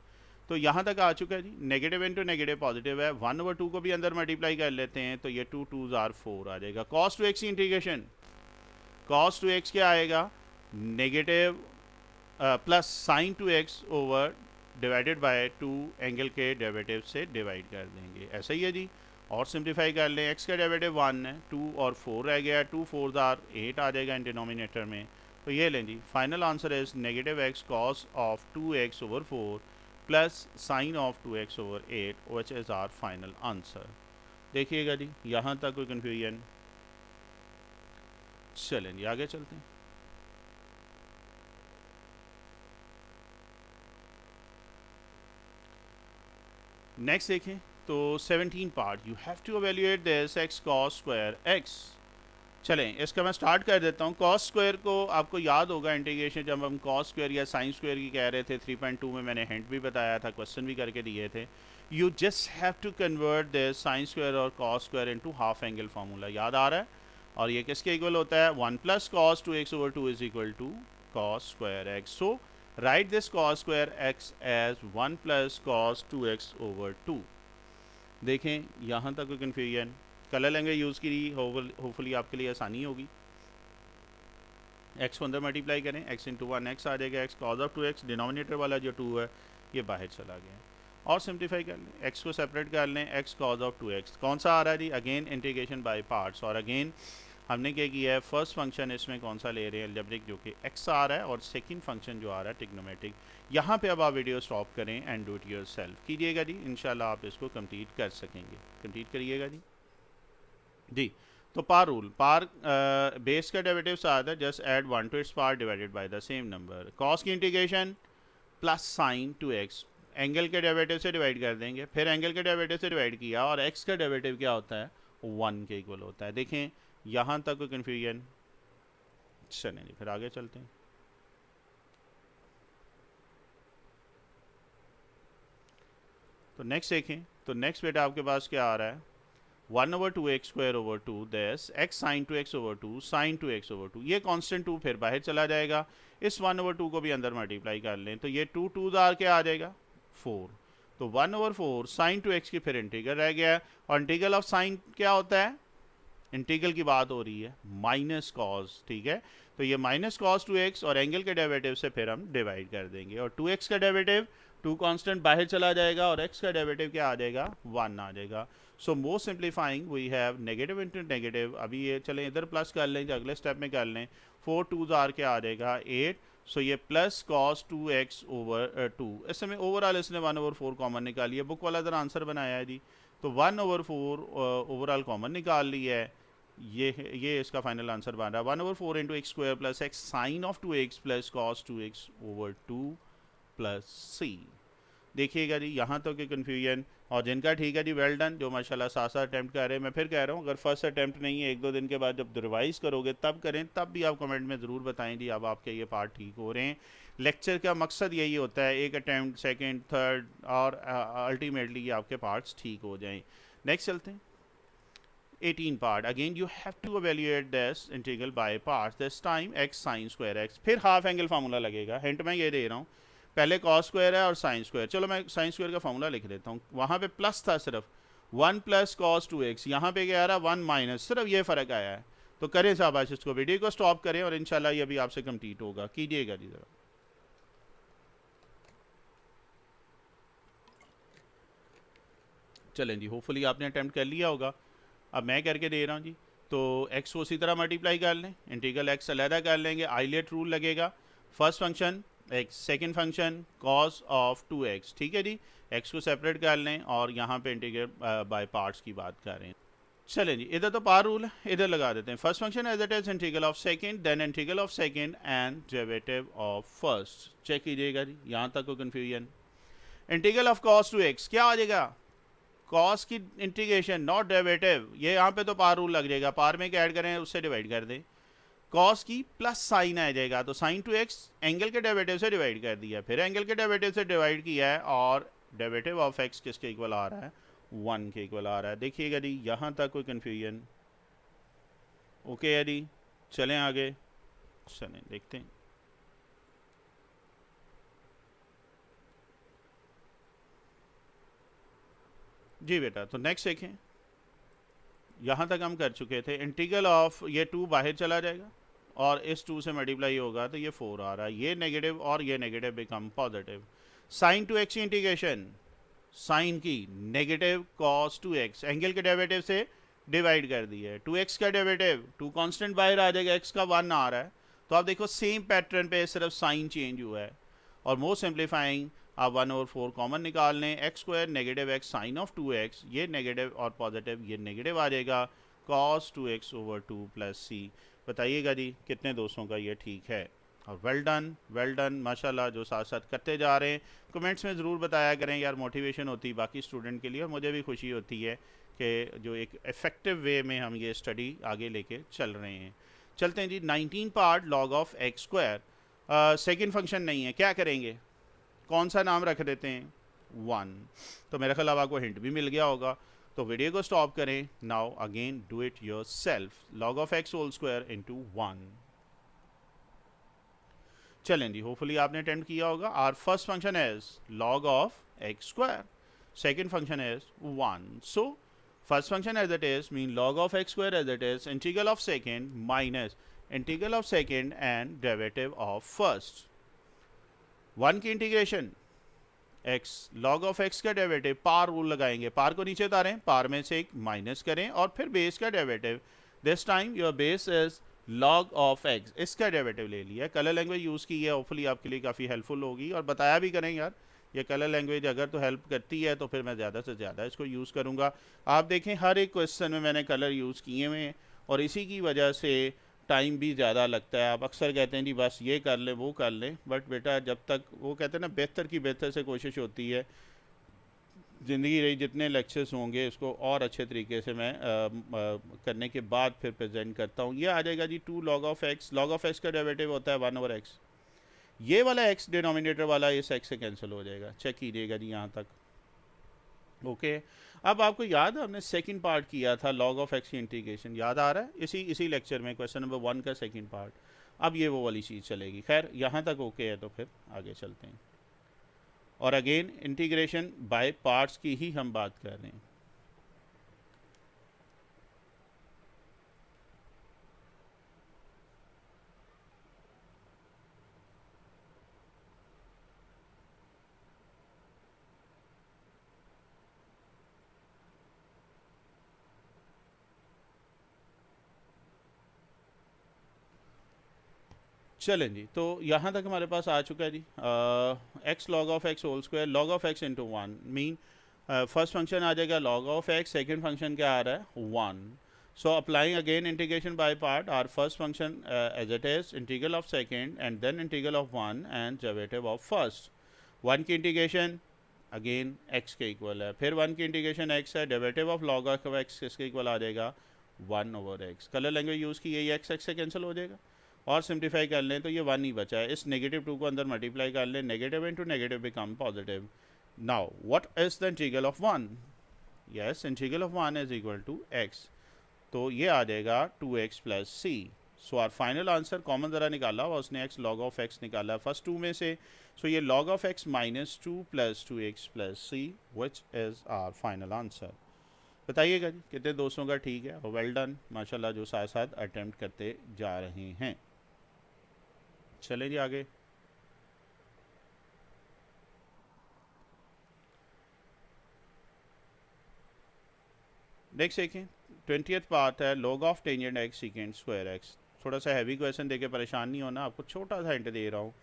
तो यहाँ तक आ चुका है जी। नेगेटिव इंटू नेगेटिव पॉजिटिव है, 1/2 को भी अंदर मल्टीप्लाई कर लेते हैं तो ये 2 2s are 4 आ जाएगा। कॉस टू एक्स की इंटीग्रेशन, कॉस टू एक्स क्या आएगा, negative plus sine two x over divided by 2 angle के डेरिवेटिव से डिवाइड कर देंगे। ऐसा ही है जी। और सिंप्लीफाई कर लें, एक्स का डेरिवेटिव 1 है, 2 और 4 रह गया, 2 4s are 8 आ जाएगा इन डिनोमिनेटर में। तो ये लें जी, final answer is negative x cos of 2x over 4 plus sine of 2x over 8 which is our final answer. देखिएगा जी यहाँ तक कोई कन्फ्यूजन? चलें जी आगे चलते हैं। नेक्स्ट देखें तो 17 part, you have to evaluate this x cos square x. चलें इसका मैं स्टार्ट कर देता हूँ। कॉस स्क्वायर को आपको याद होगा इंटीग्रेशन जब हम कॉस स्क्वायर या साइन स्क्वायर की कह रहे थे 3.2 में मैंने हिंट भी बताया था, क्वेश्चन भी करके दिए थे। You just have to convert this sine square और cos square into half angle formula, याद आ रहा है? और ये किसके इक्वल होता है, 1 plus cos 2x over 2 is equal to cos square x. So write this cos square x as 1 plus cos 2x over 2। देखें यहाँ तक कोई कन्फ्यूजन? कलर लैंग्वेज यूज़ की, होपफुली आपके लिए आसानी होगी। x को अंदर मल्टीप्लाई करें, x इंटू 1 x आ जाएगा, x cos of 2x, denominator वाला जो 2 है ये बाहर चला गया। और सिंप्लीफाई कर लें, x को सेपरेट कर लें, x cos ऑफ 2x कौन सा आ रहा है जी, अगेन इंटीग्रेशन बाय पार्ट्स। और अगेन हमने क्या किया है, फर्स्ट फंक्शन इसमें कौन सा ले रहे हैं, अलजेब्रिक, जो कि x आ रहा है, और सेकंड फंक्शन जो आ रहा है ट्रिग्नोमेट्रिक। यहाँ पे अब आप वीडियो स्टॉप करें एंड डू इट योरसेल्फ कीजिएगा जी, इंशाल्लाह आप इसको कंप्लीट कर सकेंगे। कंप्लीट करिएगा जी। जी तो पार रूल, पार बेस का डेरिवेटिव आता है, just add 1 to its power divided by the same number. Cos की integration plus sine two x, angle के डेरिवेटिव से डिवाइड कर देंगे, फिर एंगल के डेरिवेटिव से डिवाइड किया और x का डेरिवेटिव क्या होता है, 1 के इक्वल होता है। देखें यहाँ तक कोई कन्फ्यूजन? चलें जी फिर आगे चलते हैं। तो नेक्स्ट देखें, तो नेक्स्ट बेटा आपके पास क्या आ रहा है, 1/2x स्क्वायर ओवर 2 दैस x sign two x over 2 sign two x over 2, ये कांस्टेंट 2 फिर बाहर चला जाएगा, इस 1/2 को भी अंदर मल्टीप्लाई कर लें तो ये 2 2s are क्या आ जाएगा, 4। तो 1/4 साइन टू एक्स की फिर इंटीग्रल रह गया है, और इंटीग्रल ऑफ साइन क्या होता है, इंटीग्रल की बात हो रही है, माइनस कॉस, ठीक है। तो ये माइनस कॉस 2x और एंगल के डेरिवेटिव से फिर हम डिवाइड कर देंगे, और 2x का डेरिवेटिव 2 कांस्टेंट बाहर चला जाएगा और x का डेरिवेटिव क्या आ जाएगा, 1 आ जाएगा। So most simplifying we have negative into negative, अभी ये चलें इधर प्लस कर लें, अगले स्टेप में कर लें, 4 2s are क्या आ जाएगा, 8। सो ये प्लस कॉस 2x ओवर 2, इस समय ओवरऑल इसने 1/4 कॉमन निकाली है, बुक वाला इधर आंसर बनाया है जी, तो 1/4 ओवरऑल कॉमन निकाल लिया है, ये इसका फाइनल आंसर बन रहा है 1/4 into x square plus x sine of 2x plus cos 2x over 2 plus C. देखिएगा जी यहाँ तो कोई कन्फ्यूजन? और जिनका ठीक है जी वेल डन, जो माशाल्लाह 7 अटैम्प्ट कर रहे हैं। मैं फिर कह रहा हूँ अगर फर्स्ट अटैम्प्ट नहीं है, 1-2 दिन के बाद जब रिवाइज करोगे तब करें, तब भी आप कमेंट में ज़रूर बताएं जी अब आपके ये पार्ट ठीक हो रहे हैं। लेक्चर का मकसद यही होता है, एक अटैम्प्ट, सेकेंड, थर्ड, और अल्टीमेटली ये आपके पार्ट्स ठीक हो जाएँ। नेक्स्ट चलते हैं 18 part, again you have to evaluate this integral by parts, this time x sine square x, फिर हाफ एंगल फार्मूला लगेगा, हिंट मैं ये दे रहा हूँ, पहले कॉस स्क्वायर है और साइन स्क्वायर। चलो मैं साइन स्क्वायर का फार्मूला लिख देता हूँ, वहाँ पे प्लस था सिर्फ 1 प्लस कॉस 2x, यहाँ पे क्या आ रहा है 1 माइनस, सिर्फ ये फ़र्क आया है। तो करें शाबाश, इसको वीडियो को स्टॉप करें और इंशाल्लाह ये भी आपसे कंप्लीट होगा, कीजिएगा जी ज़रा। चलें जी, होपफुली आपने अटैम्प्ट कर लिया होगा, अब मैं करके दे रहा हूँ जी। तो x को उसी तरह मल्टीप्लाई कर लें, इंटीग्रल x अलहदा कर लेंगे, आइलेट रूल लगेगा, first function x, second function cos of 2x, ठीक है जी। x को सेपरेट कर लें और यहाँ पे इंटीग्रल बाय पार्ट्स की बात कर रहे हैं। चलें जी, इधर तो पार रूल है, इधर लगा देते हैं। First function as it is integral of second, then integral of second and derivative of first. Check कीजिएगा जी, यहाँ तक कोई confusion. Integral of cos two x क्या आ जाएगा, कॉस की इंटीग्रेशन नॉट डेरिवेटिव, ये यहाँ पे तो पार रूल लग जाएगा, पार में क्या ऐड करें उससे डिवाइड कर दें, कॉस की प्लस साइन आ जाएगा, तो साइन टू एक्स एंगल के डेरिवेटिव से डिवाइड कर दिया, फिर एंगल के डेरिवेटिव से डिवाइड किया है, और डेरिवेटिव ऑफ एक्स किसके इक्वल आ रहा है, 1 के इक्वल आ रहा है। देखिएगा जी, यहाँ तक कोई कन्फ्यूजन ओके है जी। चलें आगे, चलें देखते हैं। जी बेटा, तो नेक्स्ट देखें, यहाँ तक हम कर चुके थे। इंटीग्रल ऑफ ये 2 बाहर चला जाएगा और इस 2 से मल्टीप्लाई होगा तो ये 4 आ रहा है, ये नेगेटिव और ये negative become positive. Sign two x की इंटीग्रेशन, साइन की negative cos two x, angle के डेरिवेटिव से डिवाइड कर दिया है, 2x का डेरिवेटिव 2 कांस्टेंट बाहर आ जाएगा, x का 1 आ रहा है, तो आप देखो सेम पैटर्न पे सिर्फ साइन चेंज हुआ है। और मोर सिंप्लीफाइंग आप 1 और 4 कॉमन निकाल लें, x square negative x sine of 2x, ये नेगेटिव और पॉजिटिव ये नेगेटिव आ जाएगा, कॉस 2x ओवर 2 प्लस सी। बताइएगा जी कितने दोस्तों का ये ठीक है। और वेल डन माशाल्लाह, जो साथ साथ करते जा रहे हैं कमेंट्स में ज़रूर बताया करें यार, मोटिवेशन होती है बाकी स्टूडेंट के लिए, और मुझे भी खुशी होती है कि जो एक इफ़ेक्टिव वे में हम ये स्टडी आगे लेके चल रहे हैं। चलते हैं जी, 19 part log of x square, second function नहीं है, क्या करेंगे, कौन सा नाम रख देते हैं, 1। तो मेरा ख्याल आपको हिंट भी मिल गया होगा, तो वीडियो को स्टॉप करें। Now again do it yourself, log of x whole square into 1। चलें जी, होपफुली आपने अटेम्प्ट किया होगा। Our first function is log of x square, second function is 1, so first function as it is mean log of x square as it is integral of second minus integral of second and derivative of first। 1 की integration x log of x का derivative, पार rule लगाएंगे, पार को नीचे उतारें, पार में से एक minus करें और फिर बेस का derivative, this time your base is log of x, इसका डेरिवेटिव ले लिया। कलर लैंग्वेज यूज़ की है, होपफुली आपके लिए काफ़ी हेल्पफुल होगी, और बताया भी करें यार, ये कलर लैंग्वेज अगर तो हेल्प करती है तो फिर मैं ज़्यादा से ज़्यादा इसको यूज़ करूँगा। आप देखें हर एक क्वेश्चन में मैंने कलर यूज़ किए हुए हैं, और इसी की वजह से टाइम भी ज़्यादा लगता है। आप अक्सर कहते हैं जी बस ये कर लें वो कर लें, बट बेटा जब तक वो कहते हैं ना बेहतर की बेहतर से कोशिश होती है, ज़िंदगी रही जितने लेक्चर्स होंगे इसको और अच्छे तरीके से मैं करने के बाद फिर प्रेजेंट करता हूँ। ये आ जाएगा जी 2 log of x, log of x का डेरिवेटिव होता है 1 ओवर x, ये वाला x डिनोमिनेटर वाला इस x से कैंसिल हो जाएगा। चेक कीजिएगा जी यहाँ तक ओके। अब आपको याद है हमने सेकंड पार्ट किया था log of x की इंटीग्रेशन, याद आ रहा है, इसी लेक्चर में क्वेश्चन नंबर 1 का सेकंड पार्ट। अब ये वो वाली चीज़ चलेगी। खैर यहाँ तक ओके है, तो फिर आगे चलते हैं, और अगेन इंटीग्रेशन बाय पार्ट्स की ही हम बात कर रहे हैं। चलें जी, तो यहाँ तक हमारे पास आ चुका है जी x log of x whole square, log of x into 1 mean first function आ जाएगा log of x, second function क्या आ रहा है 1। So applying again integration by part, our first function as it is integral of second and then integral of 1 and derivative of first. 1 की integration again x के equal है, फिर 1 की integration x है, derivative of log of x किसके equal आ जाएगा 1 over x। Colour language use की यही x से कैंसिल हो जाएगा, और सिंप्लीफाई कर लें तो ये 1 ही बचा है, इस नेगेटिव 2 को अंदर मल्टीप्लाई कर लें, negative into negative become positive. Now what is the integral of 1, yes integral of 1 is equal to x, तो ये आ जाएगा 2x plus c. So our final answer common ज़रा निकाला हुआ उसने, x log ऑफ x निकाला फर्स्ट 2 में से, सो ये log of x minus 2 plus 2x plus C which is our final answer. बताइएगा जी कितने दोस्तों का ठीक है, और वेल डन माशाल्लाह जो साथ साथ अटेम्प्ट करते जा रहे हैं। चलें जी आगे, नेक्स्ट देखें 20th पार्ट है log of tangent x second square x। थोड़ा सा हैवी क्वेश्चन देके परेशान नहीं होना, आपको छोटा सा हिंट दे रहा हूँ।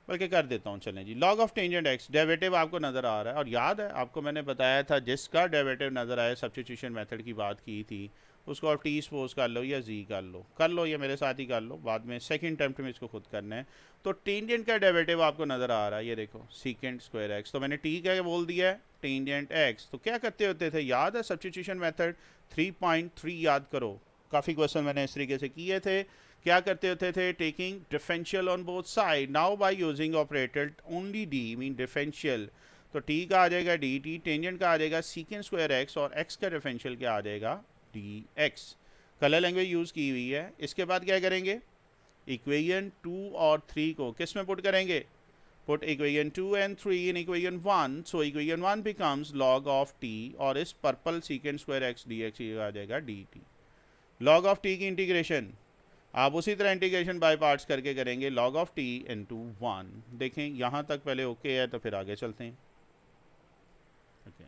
बल्कि कर देता हूँ, चलें जी। Log of tangent x, derivative आपको नज़र आ रहा है, और याद है आपको मैंने बताया था जिसका डेरिवेटिव नज़र आया, सब्स्टिट्यूशन मेथड की बात की थी, उसको आप टी सपोज कर लो या जी कर लो, ये मेरे साथ ही कर लो, बाद में सेकंड अटेम्प्ट में इसको खुद करना है। तो टेंजेंट का डेरिवेटिव आपको नज़र आ रहा है, ये देखो सीकेंट स्क्वायर एक्स, तो मैंने टी क्या बोल दिया है, टेंजेंट एक्स। तो क्या करते होते थे, याद है सब्स्टिट्यूशन मेथड 3.3 याद करो, काफ़ी क्वेश्चन मैंने इस तरीके से किए थे। क्या करते होते थे, taking differential on both side, now by using operator only D mean differential, तो टी का आ जाएगा डी टी, टेंजेंट का आ जाएगा सीकेंट स्क्वायर एक्स, और एक्स का डिफरेंशियल क्या आ जाएगा, D x. Colour language use की हुई है। इसके बाद क्या करेंगे, इक्वेशन 2 और 3 को किस में पुट करेंगे, put equation 2 and 3 in equation 1, so equation 1 becomes log of t, और इस पर्पल secant square x d x आ जाएगा d t. Log of t की इंटीग्रेशन आप उसी तरह इंटीग्रेशन बाय पार्ट्स करके करेंगे, लॉग ऑफ टी इनटू 1। देखें यहाँ तक पहले ओके है, तो फिर आगे चलते हैं। ओके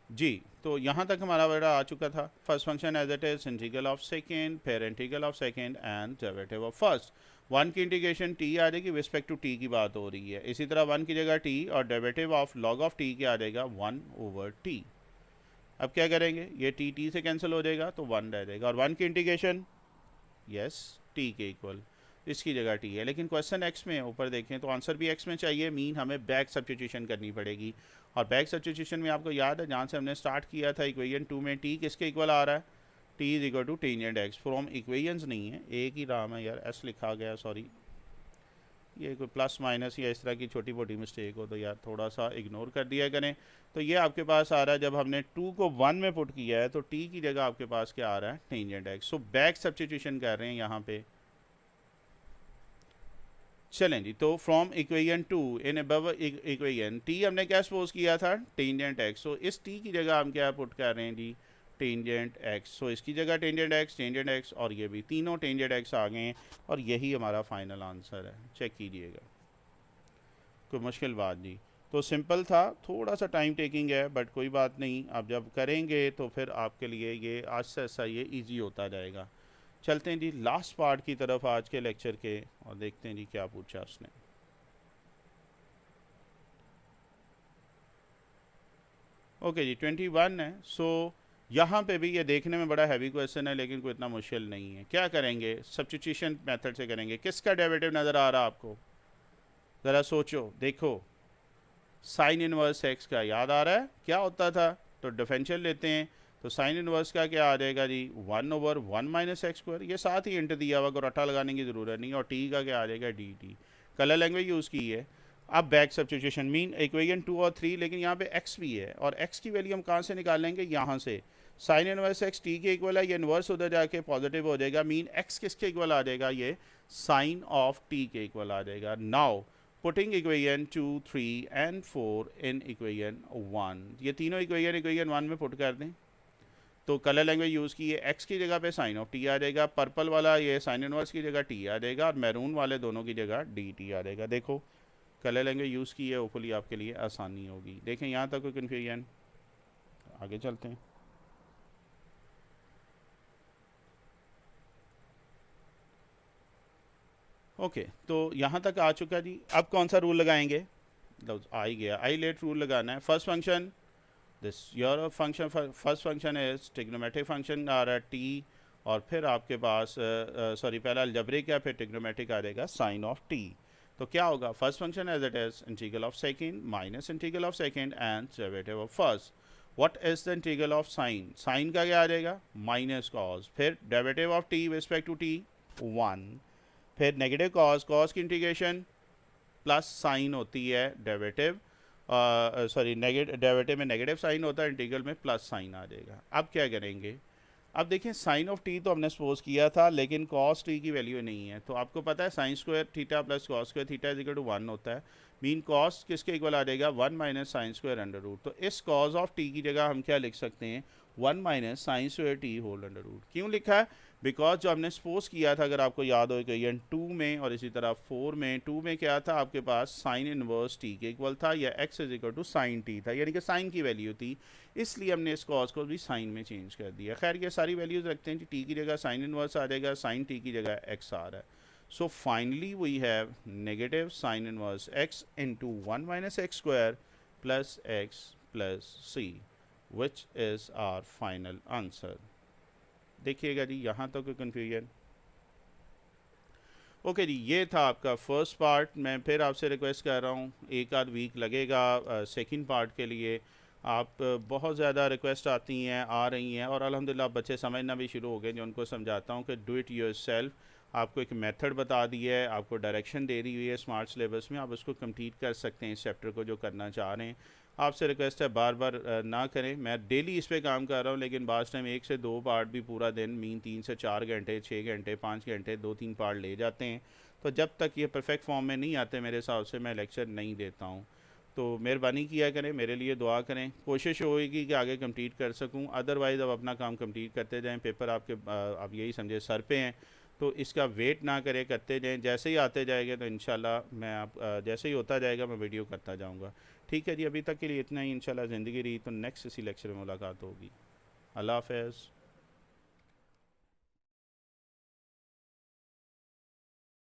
जी, तो यहाँ तक हमारा बेटा आ चुका था। First function as it is integral of second, फिर integral of second and derivative of first. 1 की इंटीग्रेशन टी आ जाएगी, रिस्पेक्ट टू टी की बात हो रही है, इसी तरह 1 की जगह टी, और derivative of log of T क्या आ जाएगा, 1 ओवर टी। अब क्या करेंगे, ये टी टी से कैंसिल हो जाएगा, तो 1 रह जाएगा, और 1 की इंटीग्रेशन यस टी के इक्वल, इसकी जगह टी है, लेकिन क्वेश्चन एक्स में ऊपर देखें तो आंसर भी एक्स में चाहिए, मीन हमें बैक सब्स्टिट्यूशन करनी पड़ेगी। और बैक सब्स्टिट्यूशन में आपको याद है जहाँ से हमने स्टार्ट किया था, इक्वेशन 2 में टी किसके इक्वल आ रहा है, t is equal to tangent x, from equations नहीं है, एक ही नाम है यार, एस लिखा गया, सॉरी, ये कोई प्लस माइनस या इस तरह की छोटी मोटी मिस्टेक हो तो यार थोड़ा सा इग्नोर कर दिया करें। तो ये आपके पास आ रहा है, जब हमने 2 को 1 में पुट किया है तो टी की जगह आपके पास क्या आ रहा है, tangent x. So back substitution कर रहे हैं यहाँ पे। चलें जी, तो from equation 2 in above equation T हमने क्या सपोज किया था, टेंजेंट एक्स, सो इस टी की जगह हम क्या पुट कर रहे हैं जी, टेंजेंट एक्स। सो इसकी जगह टेंजेंट एक्स, और ये भी तीनों टेंजेंट एक्स आ गए हैं, और यही हमारा फाइनल आंसर है। चेक कीजिएगा, कोई मुश्किल बात नहीं, तो सिंपल था, थोड़ा सा टाइम टेकिंग है बट कोई बात नहीं, आप जब करेंगे तो फिर आपके लिए ये आज से ऐसा ये ईजी होता जाएगा। चलते हैं जी लास्ट पार्ट की तरफ आज के लेक्चर के, और देखते हैं जी क्या पूछा उसने। ओके जी 21 है। सो यहाँ पे भी ये देखने में बड़ा हैवी क्वेश्चन है, लेकिन कोई इतना मुश्किल नहीं है। क्या करेंगे, सब्स्टिट्यूशन मेथड से करेंगे। किसका डेरिवेटिव नज़र आ रहा है आपको, ज़रा सोचो, देखो साइन इनवर्स एक्स का याद आ रहा है क्या होता था, तो डिफरेंशियल लेते हैं, तो साइन इनवर्स का क्या आ जाएगा जी, 1 ओवर 1 माइनस एक्स स्क्वायर, ये साथ ही इंट दिया हुआ, रट्टा लगाने की ज़रूरत नहीं, और टी का क्या आ जाएगा, d T. Colour language use की है। अब बैक सब्स्टिट्यूशन मीन इक्वेशन 2 और 3, लेकिन यहाँ पे एक्स भी है, और एक्स की वैल्यू हम कहाँ से निकालेंगे, यहाँ से। साइन इनवर्स एक्स टी के इक्वल है, ये इनवर्स उधर जाके पॉजिटिव हो जाएगा, मीन एक्स किसके इक्वल आ जाएगा, ये साइन ऑफ टी के इक्वल आ जाएगा। Now putting equation 2, 3 and 4 in equation 1, ये तीनों इक्वेशन 1 में पुट कर दें, तो कलर लैंग्वेज यूज़ की है, एक्स की जगह पे साइन ऑफ टी आ जाएगा, पर्पल वाला ये साइन इनवर्स की जगह टी आ जाएगा, और मैरून वाले दोनों की जगह डी टी आ जाएगा। देखो कलर लैंग्वेज यूज़ की है, होपफुली आपके लिए आसानी होगी। देखें यहाँ तक कोई कन्फ्यूजन, आगे चलते हैं। ओके तो यहाँ तक आ चुका जी। अब कौन सा रूल लगाएंगे, आ ही गया, आई लेट रूल लगाना है। First function, this your function, first function is trigonometric function आ रहा है टी, और फिर आपके पास सॉरी पहला अलजेब्रिक है, फिर ट्रिग्नोमेट्रिक आ जाएगा साइन ऑफ टी। तो क्या होगा, first function as it is integral of second minus integral of second and derivative of first. What is the integral of sine, sine का क्या आ जाएगा, माइनस कॉस, फिर derivative of t respect to t 1, फिर negative cos, cos की integration plus sine होती है derivative, sorry derivative में नेगेटिव साइन होता है, इंटीग्रल में प्लस साइन आ जाएगा। अब क्या करेंगे, अब देखिए साइन ऑफ टी तो हमने सपोज किया था, लेकिन कॉस टी की वैल्यू नहीं है, तो आपको पता है sine square theta plus cos square theta is equal to 1 होता है, मीन कॉस किसके इक्वल आ जाएगा, 1 minus sine square under root. तो इस कॉस ऑफ टी की जगह हम क्या लिख सकते हैं, 1 minus sine square t whole under root. क्यों लिखा है, बिकॉज जो हमने सपोज किया था, अगर आपको याद हो इक्वेशन 2 में और इसी तरह 4 में, 2 में क्या था आपके पास साइन इनवर्स टी के इक्वल था या x is equal to sine t था, यानी कि साइन की वैल्यू थी, इसलिए हमने इस कॉस को भी साइन में चेंज कर दिया। खैर ये सारी वैल्यूज रखते हैं, टी की जगह साइन इनवर्स आ जाएगा, साइन टी की जगह x आ रहा है। So finally we have negative sine inverse x into 1 minus x square plus x plus C, which is our final answer. देखिएगा जी यहाँ तक कोई कन्फ्यूजन? ओके जी, ये था आपका फर्स्ट पार्ट। मैं फिर आपसे रिक्वेस्ट कर रहा हूँ, एक आध वीक लगेगा सेकंड पार्ट के लिए। आप बहुत ज़्यादा रिक्वेस्ट आती हैं, आ रही हैं, और अल्हम्दुलिल्लाह बच्चे समझना भी शुरू हो गए, जो उनको समझाता हूँ कि डू इट योरसेल्फ। आपको एक मेथड बता दी है, आपको डायरेक्शन दे दी हुई है स्मार्ट सिलेबस में, आप उसको कंप्लीट कर सकते हैं इस चैप्टर को जो करना चाह रहे हैं। आपसे रिक्वेस्ट है बार बार ना करें, मैं डेली इस पे काम कर रहा हूँ, लेकिन बाज़ टाइम 1 से 2 पार्ट भी पूरा दिन मीन 3 से 4 घंटे, 6 घंटे, 5 घंटे, 2-3 पार्ट ले जाते हैं। तो जब तक ये परफेक्ट फॉर्म में नहीं आते मेरे हिसाब से मैं लेक्चर नहीं देता हूँ। तो मेहरबानी किया करें, मेरे लिए दुआ करें, कोशिश होएगी कि आगे कंप्लीट कर सकूं। अदरवाइज़ अब अपना काम कंप्लीट करते जाएं, पेपर आपके आप यही समझे सर पे हैं, तो इसका वेट ना करें, करते जाएं। जैसे ही आते जाएंगे तो इंशाल्लाह मैं आप जैसे ही होता जाएगा मैं वीडियो करता जाऊंगा। ठीक है जी, अभी तक के लिए इतना ही। इंशाल्लाह ज़िंदगी रही तो नेक्स्ट इसी लेक्चर में मुलाकात होगी। अल्लाह हाफ़िज़।